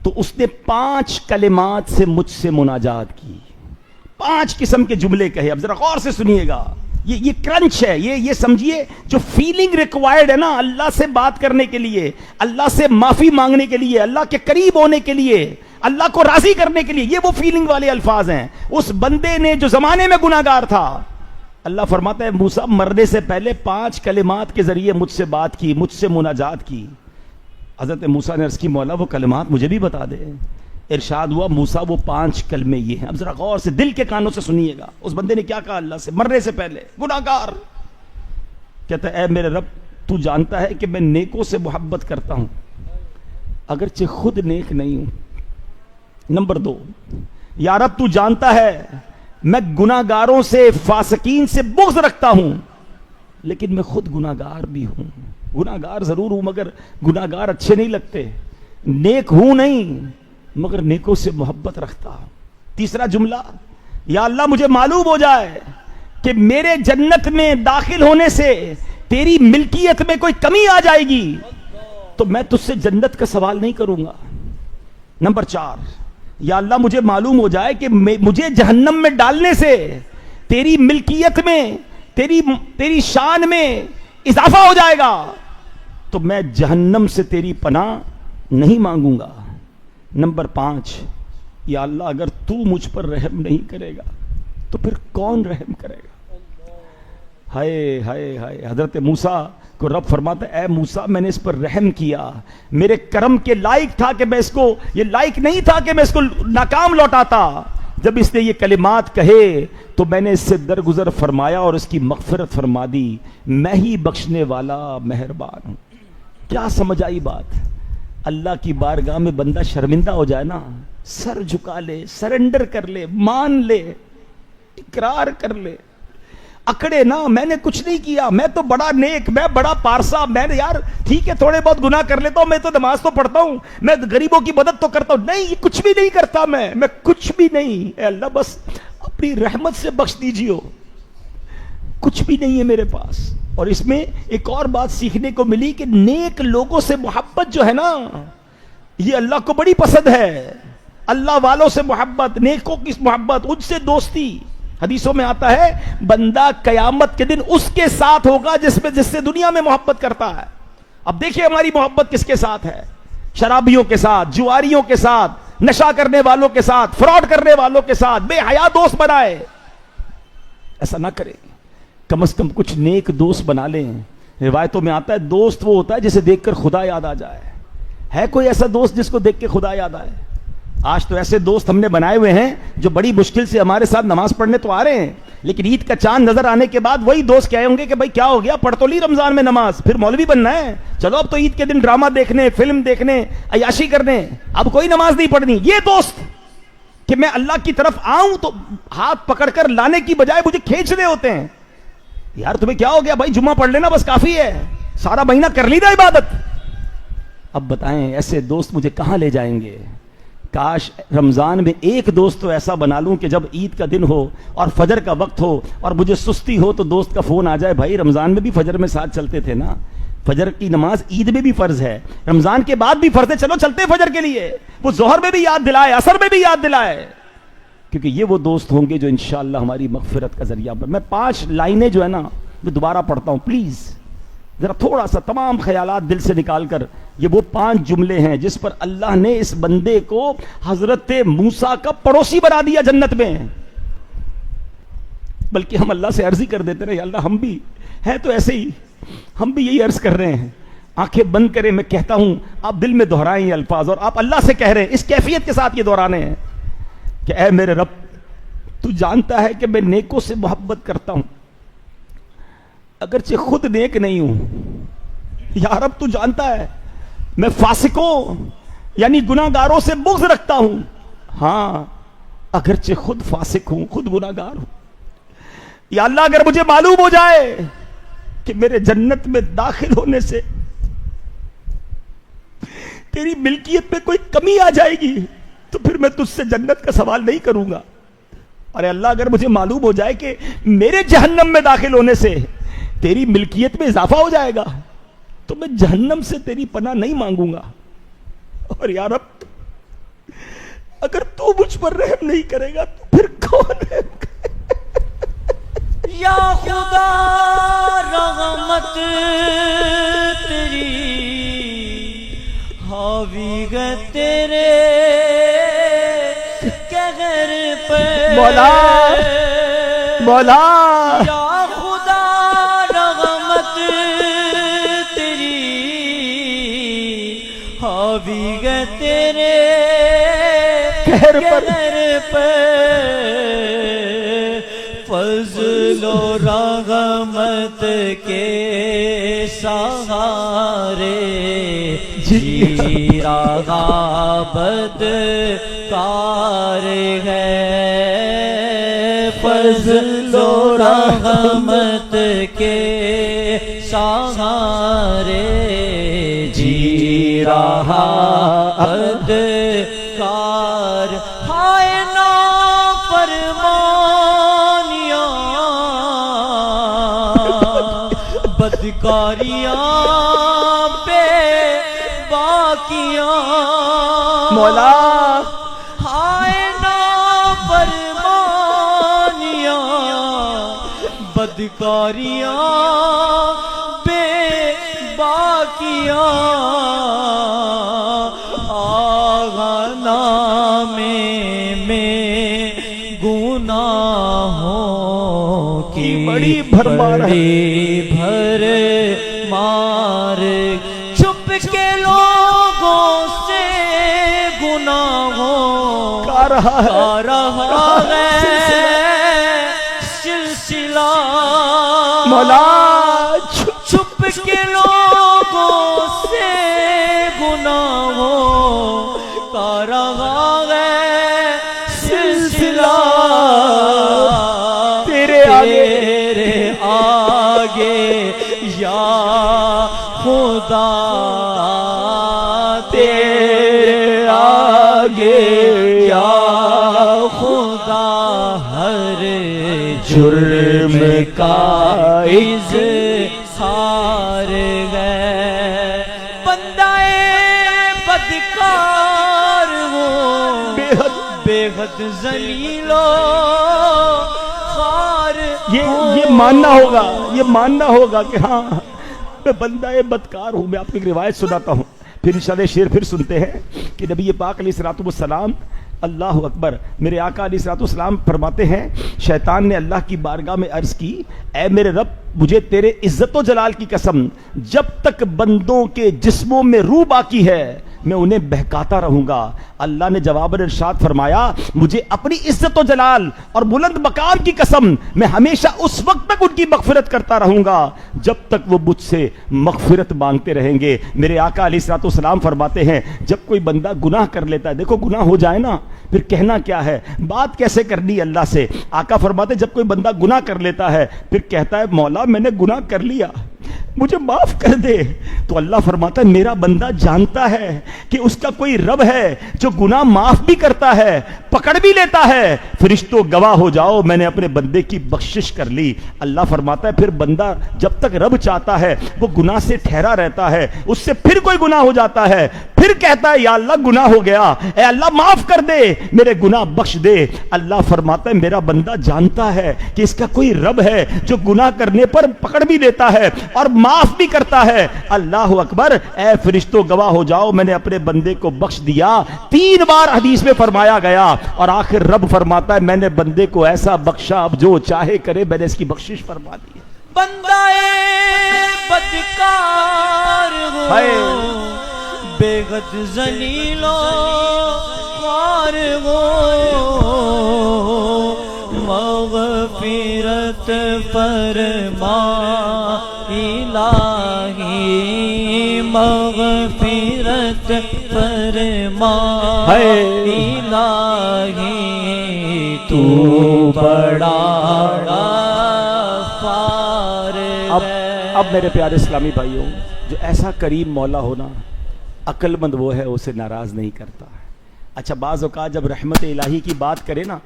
تو اس نے 5 کلمات سے مجھ سے مناجات کی. 5 قسم کے جملے کہے. اب ذرا غور سے سنیے گا, یہ کرنچ ہے, یہ سمجھیے جو فیلنگ ریکوائرڈ ہے نا اللہ سے بات کرنے کے لیے, اللہ سے معافی مانگنے کے لیے, اللہ کے قریب ہونے کے لیے, اللہ کو راضی کرنے کے لیے, یہ وہ فیلنگ والے الفاظ ہیں. اس بندے نے جو زمانے میں گناہگار تھا, اللہ فرماتا ہے موسیٰ مرنے سے پہلے 5 کلمات کے ذریعے مجھ سے بات کی, مجھ سے مناجات کی. حضرت موسیٰ نے عرض کی مولا وہ کلمات مجھے بھی بتا دے. ارشاد ہوا موسیٰ وہ 5 کلمے یہ ہیں. اب ذرا غور سے دل کے کانوں سے سنیے گا. اس بندے نے کیا کہا اللہ سے مرنے سے پہلے, گناہگار, کہتا ہے اے میرے رب تو جانتا ہے کہ میں نیکوں سے محبت کرتا ہوں اگرچہ خود نیک نہیں ہوں. نمبر 2, یا رب تو جانتا ہے میں گناہگاروں سے, فاسقین سے بغض رکھتا ہوں. لیکن میں خود گناہگار بھی ہوں. گناہگار ضرور ہوں مگر گناہگار اچھے نہیں لگتے. نیک ہوں نہیں مگر نیکوں سے محبت رکھتا. تیسرا جملہ, یا اللہ مجھے معلوم ہو جائے کہ میرے جنت میں داخل ہونے سے تیری ملکیت میں کوئی کمی آ جائے گی تو میں تجھ سے جنت کا سوال نہیں کروں گا. نمبر 4, یا اللہ مجھے معلوم ہو جائے کہ مجھے جہنم میں ڈالنے سے تیری ملکیت میں تیری شان میں اضافہ ہو جائے گا تو میں جہنم سے تیری پناہ نہیں مانگوں گا. نمبر 5, یا اللہ اگر تو مجھ پر رحم نہیں کرے گا تو پھر کون رحم کرے گا. ہائے ہائے ہائے, حضرت موسیٰ کو رب فرماتا ہے, اے موسیٰ میں نے اس پر رحم کیا, میرے کرم کے لائق تھا کہ میں اس کو, یہ لائق نہیں تھا کہ میں اس کو ناکام لوٹاتا. جب اس نے یہ کلمات کہے تو میں نے اس سے درگزر فرمایا اور اس کی مغفرت فرما دی. میں ہی بخشنے والا مہربان ہوں. کیا سمجھ آئی بات؟ اللہ کی بارگاہ میں بندہ شرمندہ ہو جائے نا, سر جھکا لے, سرنڈر کر لے, مان لے, اقرار کر لے, اکڑے نا میں نے کچھ نہیں کیا, میں تو بڑا نیک, میں بڑا پارسا, میں یار ٹھیک ہے تھوڑے بہت گناہ کر لیتا ہوں, میں تو نماز تو پڑھتا ہوں, میں غریبوں کی مدد تو کرتا ہوں. نہیں, یہ کچھ بھی نہیں کرتا, میں کچھ بھی نہیں. اے اللہ بس اپنی رحمت سے بخش دیجیو, کچھ بھی نہیں ہے میرے پاس. اور اس میں ایک اور بات سیکھنے کو ملی کہ نیک لوگوں سے محبت جو ہے نا یہ اللہ کو بڑی پسند ہے. اللہ والوں سے محبت, نیکوں کی محبت, ان سے دوستی. حدیثوں میں آتا ہے بندہ قیامت کے دن اس کے ساتھ ہوگا جس سے دنیا میں محبت کرتا ہے. اب دیکھیں ہماری محبت کس کے ساتھ ہے؟ شرابیوں کے ساتھ, جواریوں کے ساتھ, نشہ کرنے والوں کے ساتھ, فراڈ کرنے والوں کے ساتھ. بے حیا دوست بنائے, ایسا نہ کریں. کم از کم کچھ نیک دوست بنا لیں. روایتوں میں آتا ہے دوست وہ ہوتا ہے جسے دیکھ کر خدا یاد آ جائے. ہے کوئی ایسا دوست جس کو دیکھ کے خدا یاد آئے؟ آج تو ایسے دوست ہم نے بنائے ہوئے ہیں جو بڑی مشکل سے ہمارے ساتھ نماز پڑھنے تو آ رہے ہیں, لیکن عید کا چاند نظر آنے کے بعد وہی دوست کہے ہوں گے کہ بھائی کیا ہو گیا, پڑھ تو لی رمضان میں نماز, پھر مولوی بننا ہے, چلو اب تو عید کے دن ڈرامہ دیکھنے, فلم دیکھنے, عیاشی کرنے, اب کوئی نماز نہیں پڑھنی. یہ دوست کہ میں اللہ کی طرف آؤں تو ہاتھ پکڑ کر لانے کی بجائے مجھے کھینچ رہے ہوتے ہیں. یار تمہیں کیا ہو گیا بھائی, جمعہ پڑھ لینا بس کافی ہے, سارا مہینہ کر لینا عبادت. اب بتائیں ایسے دوست مجھے کہاں لے جائیں گے؟ کاش رمضان میں ایک دوست تو ایسا بنا لوں کہ جب عید کا دن ہو اور فجر کا وقت ہو اور مجھے سستی ہو تو دوست کا فون آ جائے, بھائی رمضان میں بھی فجر میں ساتھ چلتے تھے نا, فجر کی نماز عید میں بھی فرض ہے, رمضان کے بعد بھی فرض ہے, چلو چلتے فجر کے لیے. وہ ظہر میں بھی یاد دلائے, عصر میں بھی یاد دلائے, کیونکہ یہ وہ دوست ہوں گے جو انشاءاللہ ہماری مغفرت کا ذریعہ. میں 5 لائنیں جو ہے نا میں دوبارہ پڑھتا ہوں, پلیز ذرا تھوڑا سا تمام خیالات دل سے نکال کر. یہ وہ 5 جملے ہیں جس پر اللہ نے اس بندے کو حضرت موسیٰ کا پڑوسی بنا دیا جنت میں. بلکہ ہم اللہ سے عرض ہی کر دیتے رہے, اللہ ہم بھی ہیں تو ایسے ہی, ہم بھی یہی عرض کر رہے ہیں. آنکھیں بند کریں, میں کہتا ہوں آپ دل میں دہرائیں یہ الفاظ, اور آپ اللہ سے کہہ رہے ہیں, اس کیفیت کے ساتھ یہ دہرانے ہیں کہ اے میرے رب, تو جانتا ہے کہ میں نیکوں سے محبت کرتا ہوں اگرچہ خود نیک نہیں ہوں. یا رب تو جانتا ہے میں فاسقوں یعنی گناہگاروں سے بغض رکھتا ہوں, ہاں اگرچہ خود فاسق ہوں, خود گناہگار ہوں. یا اللہ اگر مجھے معلوم ہو جائے کہ میرے جنت میں داخل ہونے سے تیری ملکیت میں کوئی کمی آ جائے گی تو پھر میں تجھ سے جنت کا سوال نہیں کروں گا. ارے اللہ اگر مجھے معلوم ہو جائے کہ میرے جہنم میں داخل ہونے سے تیری ملکیت میں اضافہ ہو جائے گا تو میں جہنم سے تیری پناہ نہیں مانگوں گا. اور یا رب اگر تو مجھ پر رحم نہیں کرے گا تو پھر کون رحم کرے گا؟ یا خدا رحمت تیری حاوی ہے تیرے قہر پہ. مولا مولا یا خدا رحمت تیری حاوی ہے تیرے قہر پہ. فضل و رحمت کے سہارے جی رہا بدکار ہے. فضل و رحمت کے سہارے جی رہا ادکار ہائے نا فرمانیاں بدکاریاں بے باقیاں مولا ہائے نا فرمانیاں بدکاریاں بے باقیاں آغا نام میں گناہوں کی بڑی بھرمار ہے، بڑی بھر مار چھپ کے لوگوں سے گناہوں کا رہا ہے سلسلہ مولا چھپ کے لوگوں سے گناہوں کا رہا ہے سلسلہ تیرے آگے یا خدا تیرے آگے یا خدا ہر جرم کا اظہار ہے بندہ بدکار ہو بے حد ذلیل و خوار یہ ماننا ہوگا کہ ہاں میں بندہ بدکار ہوں. میں آپ کو ایک روایت سناتا ہوں، پھر انشاءاللہ شعر پھر سنتے ہیں کہ نبی پاک علیہ الصلوۃ والسلام، اللہ اکبر، میرے آقا علیہ الصلوۃ والسلام فرماتے ہیں شیطان نے اللہ کی بارگاہ میں عرض کی، اے میرے رب مجھے تیرے عزت و جلال کی قسم جب تک بندوں کے جسموں میں روح باقی ہے میں انہیں بہکاتا رہوں گا. اللہ نے جواب ارشاد فرمایا مجھے اپنی عزت و جلال اور بلند مقام کی قسم میں ہمیشہ اس وقت تک ان کی مغفرت کرتا رہوں گا جب تک وہ مجھ سے مغفرت مانگتے رہیں گے. میرے آقا علیہ الصلوۃ والسلام فرماتے ہیں جب کوئی بندہ گناہ کر لیتا ہے، دیکھو گناہ ہو جائے نا پھر کہنا کیا ہے، بات کیسے کرنی اللہ سے. آقا فرماتے جب کوئی بندہ گناہ کر لیتا ہے پھر کہتا ہے مولا میں نے گناہ کر لیا مجھے معاف کر دے، تو اللہ فرماتا ہے میرا بندہ جانتا ہے کہ اس کا کوئی رب ہے جو گناہ معاف بھی کرتا ہے پکڑ بھی لیتا ہے. فرشتوں گواہ ہو جاؤ میں نے اپنے بندے کی بخشش کر لی. اللہ فرماتا ہے پھر بندہ جب تک رب چاہتا ہے وہ گناہ سے ٹھہرا رہتا ہے، اس سے پھر کوئی گناہ ہو جاتا ہے پھر کہتا ہے یا اللہ گناہ ہو گیا، اے اللہ معاف کر دے میرے گناہ بخش دے. اللہ فرماتا ہے میرا بندہ جانتا ہے کہ اس کا کوئی رب ہے جو گناہ کرنے پر پکڑ بھی لیتا ہے اور معاف بھی کرتا ہے. اللہ اکبر، اے فرشتوں گواہ ہو جاؤ میں نے اپنے بندے کو بخش دیا. 3 بار حدیث میں فرمایا گیا اور آخر رب فرماتا ہے میں نے بندے کو ایسا بخشا اب جو چاہے کرے میں نے اس کی بخشش فرما دی. بندہ بدکار ہو بے حد ذلیل و خوار ہو مغفرت فرما الہی مغفرت فرما الہی تو بڑا غفار ہے. اب میرے پیارے اسلامی بھائیوں، جو ایسا کریم مولا ہونا عقل مند وہ ہے اسے ناراض نہیں کرتا. اچھا بعض اوقات جب رحمت الہی کی بات کرے نا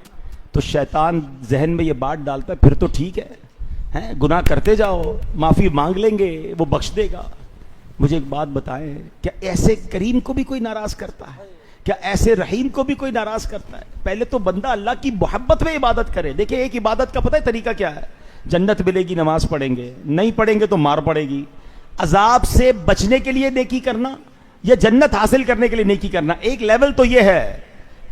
تو شیطان ذہن میں یہ بات ڈالتا ہے پھر تو ٹھیک ہے گناہ کرتے جاؤ معافی مانگ لیں گے وہ بخش دے گا. مجھے ایک بات بتائیں، کیا ایسے کریم کو بھی کوئی ناراض کرتا ہے؟ کیا ایسے رحیم کو بھی کوئی ناراض کرتا ہے؟ پہلے تو بندہ اللہ کی محبت میں عبادت کرے. دیکھیں ایک عبادت کا پتہ ہے طریقہ کیا ہے؟ جنت ملے گی نماز پڑھیں گے، نہیں پڑھیں گے تو مار پڑے گی. عذاب سے بچنے کے لیے نیکی کرنا یا جنت حاصل کرنے کے لیے نیکی کرنا، ایک لیول تو یہ ہے.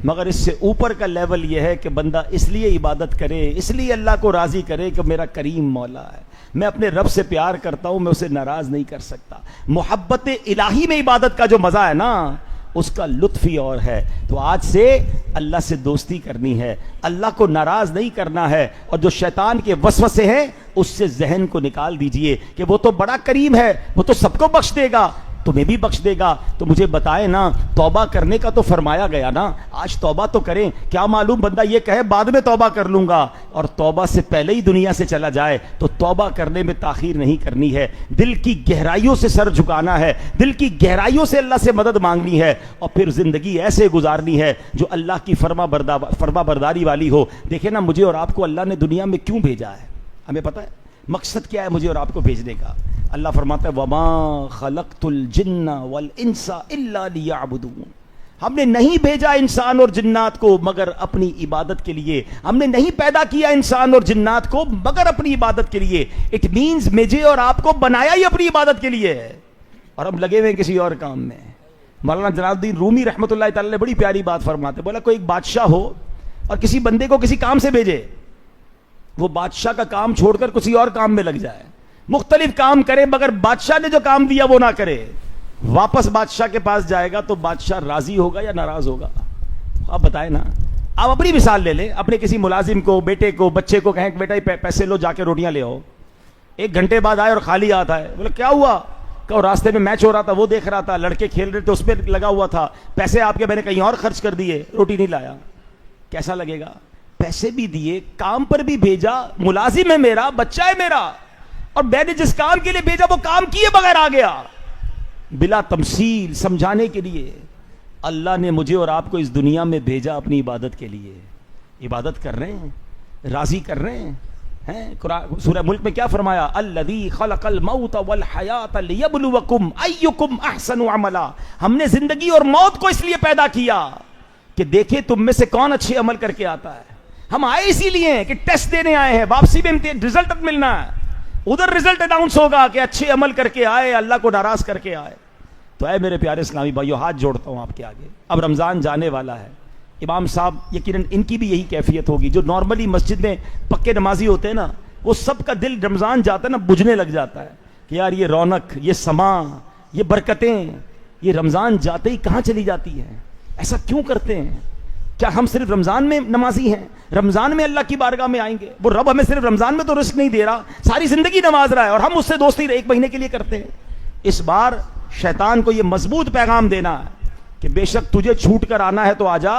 مگر اس سے اوپر کا لیول یہ ہے کہ بندہ اس لیے عبادت کرے، اس لیے اللہ کو راضی کرے کہ میرا کریم مولا ہے، میں اپنے رب سے پیار کرتا ہوں، میں اسے ناراض نہیں کر سکتا. محبت الہی میں عبادت کا جو مزہ ہے نا اس کا لطف ہی اور ہے. تو آج سے اللہ سے دوستی کرنی ہے، اللہ کو ناراض نہیں کرنا ہے، اور جو شیطان کے وسوسے ہیں اس سے ذہن کو نکال دیجئے کہ وہ تو بڑا کریم ہے، وہ تو سب کو بخش دے گا. تمہیں بھی بخش دے گا. تو مجھے بتائیں نا, توبہ کرنے کا تو فرمایا گیا نا, آج توبہ تو کریں. کیا معلوم بندہ یہ کہے بعد میں توبہ کر لوں گا, اور توبہ سے پہلے ہی دنیا سے چلا جائے. تو توبہ کرنے میں تاخیر نہیں کرنی ہے, دل کی گہرائیوں سے سر جھکانا ہے, دل کی گہرائیوں سے اللہ سے مدد مانگنی ہے, اور پھر زندگی ایسے گزارنی ہے جو اللہ کی فرما برداری والی ہو. دیکھیں نا, مجھے اور آپ کو اللہ نے دنیا میں کیوں بھیجا ہے, ہمیں پتہ ہے مقصد کیا ہے مجھے اور آپ کو بھیجنے کا. اللہ فرماتا ہے وَمَا خَلَقْتُ الْجِنَّ وَالْإِنسَ إِلَّا لِيَعْبُدُونَ. ہم نے نہیں بھیجا انسان اور جنات کو مگر اپنی عبادت کے لیے. ہم نے نہیں پیدا کیا انسان اور جنات کو مگر اپنی عبادت کے لیے. اٹ مینز مجھے اور آپ کو بنایا ہی اپنی عبادت کے لیے ہے, اور ہم لگے ہوئے کسی اور کام میں. مولانا جلال الدین رومی رحمۃ اللہ تعالی نے بڑی پیاری بات فرماتے, بولا کوئی ایک بادشاہ ہو اور کسی بندے کو کسی کام سے بھیجے, وہ بادشاہ کا کام چھوڑ کر کسی اور کام میں لگ جائے, مختلف کام کرے مگر بادشاہ نے جو کام دیا وہ نہ کرے. واپس بادشاہ کے پاس جائے گا تو بادشاہ راضی ہوگا یا ناراض ہوگا؟ آپ بتائیں نا. آپ اپنی مثال لے لیں, اپنے کسی ملازم کو, بیٹے کو, بچے کو کہیں کہ بیٹا پیسے لو, جا کے روٹیاں لے آؤ. 1 گھنٹے بعد آئے اور خالی آتا ہے. بولے کیا ہوا؟ کہ راستے میں میچ ہو رہا تھا, وہ دیکھ رہا تھا, لڑکے کھیل رہے تھے, اس پہ لگا ہوا تھا, پیسے آپ کے میں نے کہیں اور خرچ کر دیے, روٹی نہیں لایا. کیسا لگے گا؟ پیسے بھی دیے, کام پر بھی بھیجا, ملازم ہے میرا, بچہ ہے میرا, اور میں نے جس کام کے لیے بھیجا وہ کام کیے بغیر آ گیا, بلا تمثیل سمجھانے کے لیے. اللہ نے مجھے اور آپ کو اس دنیا میں بھیجا اپنی عبادت کے لیے. عبادت کر رہے ہیں, راضی کر رہے ہیں. سورہ ملک میں کیا فرمایا؟ الذی خلق الموت والحیات لیبلوکم ایکم احسن عملا. ہم نے زندگی اور موت کو اس لیے پیدا کیا کہ دیکھیں تم میں سے کون اچھے عمل کر کے آتا ہے. ہم آئے اسی لیے ہیں کہ ٹیسٹ دینے آئے ہیں, واپسی میں رزلٹ ملنا ہے. ادھر رزلٹ اناؤنس ہوگا کہ اچھے عمل کر کے آئے, اللہ کو ناراض کر کے آئے. تو اے میرے پیارے اسلامی بھائیو, ہاتھ جوڑتا ہوں آپ کے آگے, اب رمضان جانے والا ہے. امام صاحب یقیناً ان کی بھی یہی کیفیت ہوگی, جو نارملی مسجد میں پکے نمازی ہوتے ہیں نا, وہ سب کا دل رمضان جاتا ہے نا بجھنے لگ جاتا ہے کہ یار یہ رونق, یہ سما, یہ برکتیں, یہ رمضان جاتے ہی کہاں چلی جاتی ہیں. ایسا کیوں کرتے ہیں؟ کیا ہم صرف رمضان میں نمازی ہیں, رمضان میں اللہ کی بارگاہ میں آئیں گے؟ وہ رب ہمیں صرف رمضان میں تو رزق نہیں دے رہا, ساری زندگی نماز رہا ہے, اور ہم اس سے دوستی 1 مہینے کے لیے کرتے ہیں. اس بار شیطان کو یہ مضبوط پیغام دینا ہے کہ بے شک تجھے چھوٹ کر آنا ہے تو آ جا,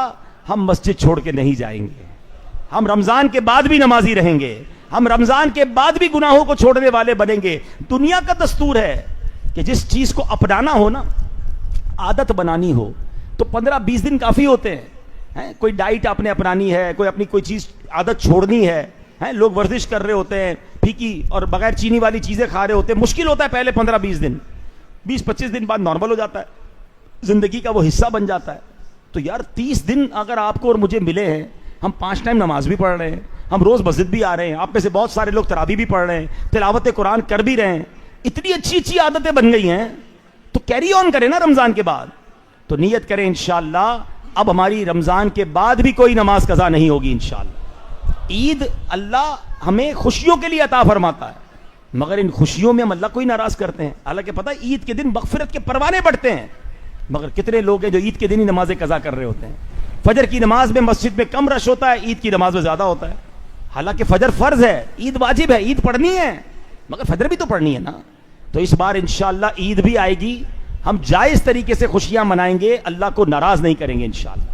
ہم مسجد چھوڑ کے نہیں جائیں گے. ہم رمضان کے بعد بھی نمازی رہیں گے, ہم رمضان کے بعد بھی گناہوں کو چھوڑنے والے بنیں گے. دنیا کا دستور ہے کہ جس چیز کو اپنانا ہو نا, عادت بنانی ہو, تو 15-20 دن کافی ہوتے ہیں. کوئی ڈائٹ آپ نے اپنانی ہے, کوئی اپنی کوئی چیز عادت چھوڑنی ہے. لوگ ورزش کر رہے ہوتے ہیں, پھیکی اور بغیر چینی والی چیزیں کھا رہے ہوتے ہیں. مشکل ہوتا ہے پہلے 15-20 دن, 20-25 دن بعد نارمل ہو جاتا ہے, زندگی کا وہ حصہ بن جاتا ہے. تو یار 30 دن اگر آپ کو اور مجھے ملے ہیں, ہم 5 ٹائم نماز بھی پڑھ رہے ہیں, ہم روز مسجد بھی آ رہے ہیں, آپ میں سے بہت سارے لوگ تراویح بھی پڑھ رہے ہیں, تلاوت قرآن کر بھی رہے ہیں, اتنی اچھی اچھی عادتیں بن گئی ہیں, تو کیری آن کریں نا رمضان کے بعد. تو نیت کریں انشاءاللہ اب ہماری رمضان کے بعد بھی کوئی نماز قضا نہیں ہوگی انشاءاللہ. عید اللہ ہمیں خوشیوں کے لیے عطا فرماتا ہے, مگر ان خوشیوں میں ہم اللہ کو ہی ناراض کرتے ہیں. حالانکہ پتہ ہے عید کے دن مغفرت کے پروانے بڑھتے ہیں, مگر کتنے لوگ ہیں جو عید کے دن ہی نمازیں قضا کر رہے ہوتے ہیں. فجر کی نماز میں مسجد میں کم رش ہوتا ہے, عید کی نماز میں زیادہ ہوتا ہے. حالانکہ فجر فرض ہے, عید واجب ہے, عید پڑھنی ہے, مگر فجر بھی تو پڑھنی ہے نا. تو اس بار انشاءاللہ عید بھی آئے گی, ہم جائز طریقے سے خوشیاں منائیں گے, اللہ کو ناراض نہیں کریں گے انشاءاللہ.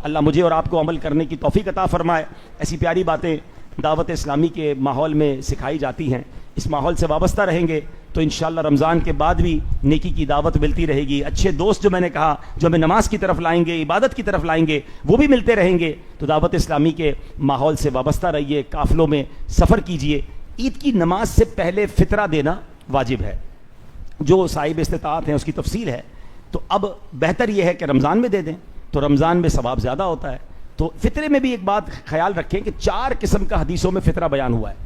اللہ مجھے اور آپ کو عمل کرنے کی توفیق عطا فرمائے. ایسی پیاری باتیں دعوت اسلامی کے ماحول میں سکھائی جاتی ہیں, اس ماحول سے وابستہ رہیں گے تو انشاءاللہ رمضان کے بعد بھی نیکی کی دعوت ملتی رہے گی. اچھے دوست جو میں نے کہا, جو ہمیں نماز کی طرف لائیں گے, عبادت کی طرف لائیں گے, وہ بھی ملتے رہیں گے. تو دعوت اسلامی کے ماحول سے وابستہ رہیے, قافلوں میں سفر کیجئے. عید کی نماز سے پہلے فطرہ دینا واجب ہے, جو صاحب استطاعت ہیں اس کی تفصیل ہے. تو اب بہتر یہ ہے کہ رمضان میں دے دیں, تو رمضان میں ثواب زیادہ ہوتا ہے. تو فطرے میں بھی ایک بات خیال رکھیں کہ 4 قسم کا حدیثوں میں فطرہ بیان ہوا ہے,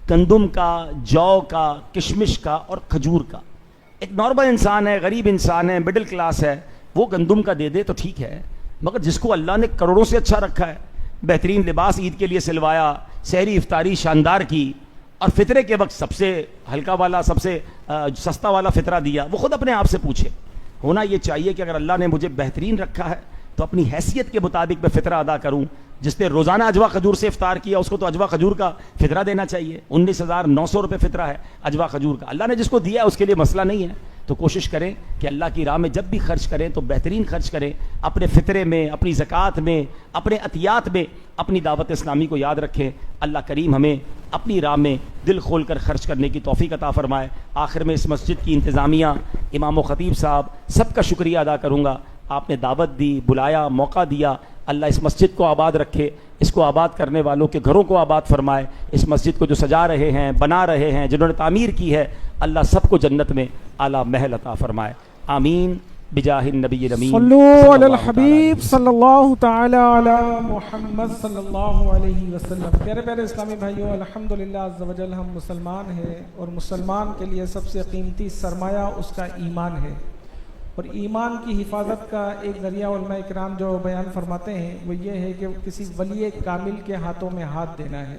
گندم کا, جو کا, کشمش کا اور کھجور کا. ایک نارمل انسان ہے, غریب انسان ہے, مڈل کلاس ہے, وہ گندم کا دے دے تو ٹھیک ہے, مگر جس کو اللہ نے کروڑوں سے اچھا رکھا ہے, بہترین لباس عید کے لیے سلوایا, سحری افطاری شاندار کی, اور فطرے کے وقت سب سے ہلکا والا, سب سے سستا والا فطرہ دیا, وہ خود اپنے آپ سے پوچھے. ہونا یہ چاہیے کہ اگر اللہ نے مجھے بہترین رکھا ہے تو اپنی حیثیت کے مطابق میں فطرہ ادا کروں. جس نے روزانہ اجوا کھجور سے افطار کیا اس کو تو اجوا کھجور کا فطرہ دینا چاہیے. 19,900 روپے فطرہ ہے اجوا کھجور کا. اللہ نے جس کو دیا ہے اس کے لیے مسئلہ نہیں ہے, تو کوشش کریں کہ اللہ کی راہ میں جب بھی خرچ کریں تو بہترین خرچ کریں، اپنے فطرے میں، اپنی زکوٰۃ میں، اپنے عطیات میں اپنی دعوت اسلامی کو یاد رکھیں۔ اللہ کریم ہمیں اپنی راہ میں دل کھول کر خرچ کرنے کی توفیق عطا فرمائے۔ آخر میں اس مسجد کی انتظامیہ، امام و خطیب صاحب سب کا شکریہ ادا کروں گا۔ آپ نے دعوت دی، بلایا، موقع دیا۔ اللہ اس مسجد کو آباد رکھے، اس کو آباد کرنے والوں کے گھروں کو آباد فرمائے۔ اس مسجد کو جو سجا رہے ہیں، بنا رہے ہیں، جنہوں نے تعمیر کی ہے، اللہ سب کو جنت میں اعلیٰ محل عطا فرمائے۔ آمین بجاہ النبی الامین صلو صلی علی اللہ الحبیب صلی اللہ تعالی علی محمد صلی اللہ علیہ وسلم۔ پیارے پیارے اسلامی بھائیوں، الحمدللہ عز و جل ہم مسلمان ہیں، اور مسلمان کے لیے سب سے قیمتی سرمایہ اس کا ایمان ہے، اور ایمان کی حفاظت کا ایک ذریعہ علماء کرام جو بیان فرماتے ہیں وہ یہ ہے کہ کسی ولی کامل کے ہاتھوں میں ہاتھ دینا ہے۔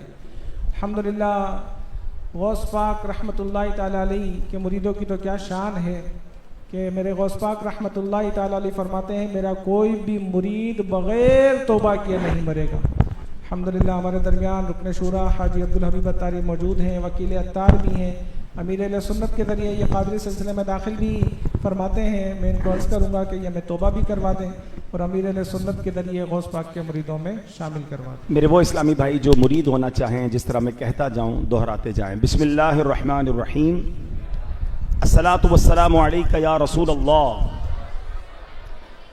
الحمدللہ غوث پاک رحمۃ اللہ تعالی علیہ کے مریدوں کی تو کیا شان ہے کہ میرے غوث پاک رحمۃ اللہ تعالی علیہ فرماتے ہیں میرا کوئی بھی مرید بغیر توبہ کیے نہیں مرے گا۔ الحمدللہ ہمارے درمیان رکن شورا حاجی عبدالحبیب اتاری موجود ہیں، وکیل اتار بھی ہیں، امیر اہل سنت کے ذریعے یہ قادری سلسلے میں داخل بھی فرماتے ہیں۔ میں ان کو عرض کروں گا کہ یہ ہمیں توبہ بھی کروا دیں اور امیر اہل سنت کے ذریعے غوث پاک کے مریدوں میں شامل کروا دیں۔ میرے وہ اسلامی بھائی جو مرید ہونا چاہیں، جس طرح میں کہتا جاؤں دہراتے جائیں۔ بسم اللہ الرحمن الرحیم، الصلاۃ والسلام علیک یا رسول اللہ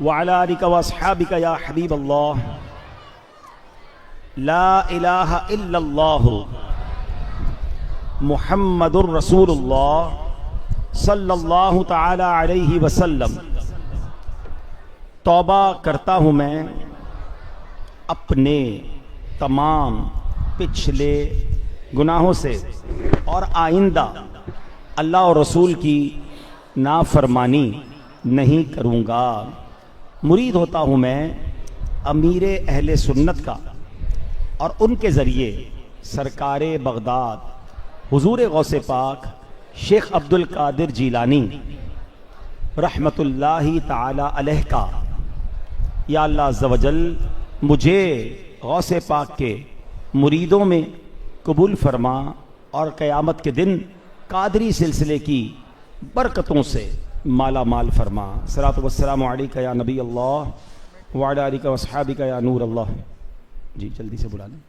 وعلی آلک واصحابک یا حبیب اللہ، لا الہ الا اللہ محمد الرسول اللہ صلی اللہ تعالی علیہ وسلم۔ توبہ کرتا ہوں میں اپنے تمام پچھلے گناہوں سے، اور آئندہ اللہ اور رسول کی نافرمانی نہیں کروں گا۔ مرید ہوتا ہوں میں امیر اہل سنت کا، اور ان کے ذریعے سرکار بغداد حضور غوث پاک شیخ عبد القادر جیلانی رحمت اللہ تعالی علیہ کا۔ یا اللہ عز و جل مجھے غوث پاک کے مریدوں میں قبول فرما، اور قیامت کے دن قادری سلسلے کی برکتوں سے مالا مال فرما۔ صلاۃ والسلام علیک یا نبی اللہ وعلی آلک واصحابک یا نور اللہ۔ جی جلدی سے بلا لیں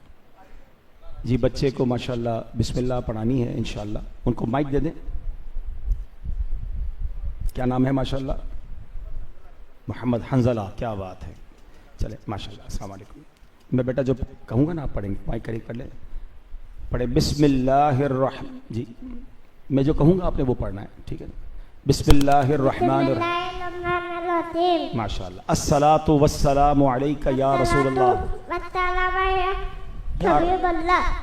جی، بچے کو ماشاءاللہ بسم اللہ پڑھانی ہے انشاءاللہ، ان کو مائک دے دیں۔ کیا نام ہے ماشاءاللہ؟ محمد حنزلہ، کیا بات ہے، چلے ماشاءاللہ۔ السلام علیکم۔ میں بیٹا جو کہوں گا نا آپ پڑھیں گے، مائک قریب کر لیں، پڑھیں بسم اللہ الرحمن، جی میں جو کہوں گا آپ نے وہ پڑھنا ہے، ٹھیک ہے؟ بسم اللہ الرحمن الرحیم، ماشاءاللہ۔ الصلاۃ والسلام علیک یا رسول اللہ،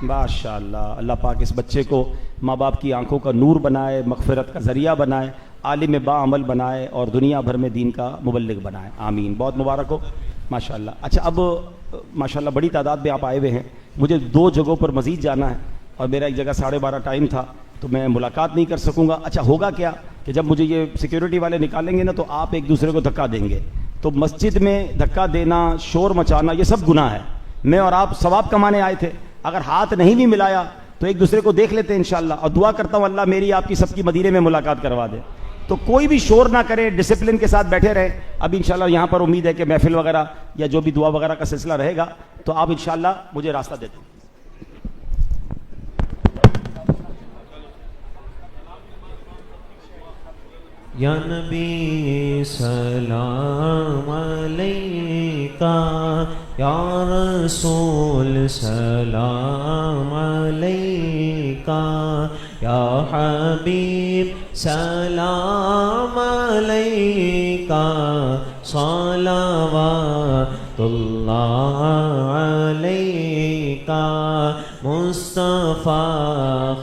ماشاء اللہ۔ اللہ پاک اس بچے کو ماں باپ کی آنکھوں کا نور بنائے، مغفرت کا ذریعہ بنائے، عالم با عمل بنائے، اور دنیا بھر میں دین کا مبلغ بنائے، آمین۔ بہت مبارک ہو ماشاء اللہ۔ اچھا اب ماشاء اللہ بڑی تعداد میں آپ آئے ہوئے ہیں، مجھے 2 جگہوں پر مزید جانا ہے، اور میرا ایک جگہ 12:30 ٹائم تھا، تو میں ملاقات نہیں کر سکوں گا۔ اچھا ہوگا کیا کہ جب مجھے یہ سیکیورٹی والے نکالیں گے نا، تو آپ ایک دوسرے کو دھکا دیں گے، تو مسجد میں دھکا دینا، شور مچانا، یہ سب گناہ ہے۔ میں اور آپ ثواب کمانے آئے تھے، اگر ہاتھ نہیں بھی ملایا تو ایک دوسرے کو دیکھ لیتے ہیں انشاءاللہ، اور دعا کرتا ہوں اللہ میری آپ کی سب کی مدینے میں ملاقات کروا دے۔ تو کوئی بھی شور نہ کرے، ڈسپلن کے ساتھ بیٹھے رہیں۔ اب انشاءاللہ یہاں پر امید ہے کہ محفل وغیرہ یا جو بھی دعا وغیرہ کا سلسلہ رہے گا، تو آپ انشاءاللہ مجھے راستہ دے دیں۔ یا نبی سلام علیکہ، یا رسول سلام علیکہ، یا حبیب سلام علیکہ، صلوات اللہ علیکہ، مصطفیٰ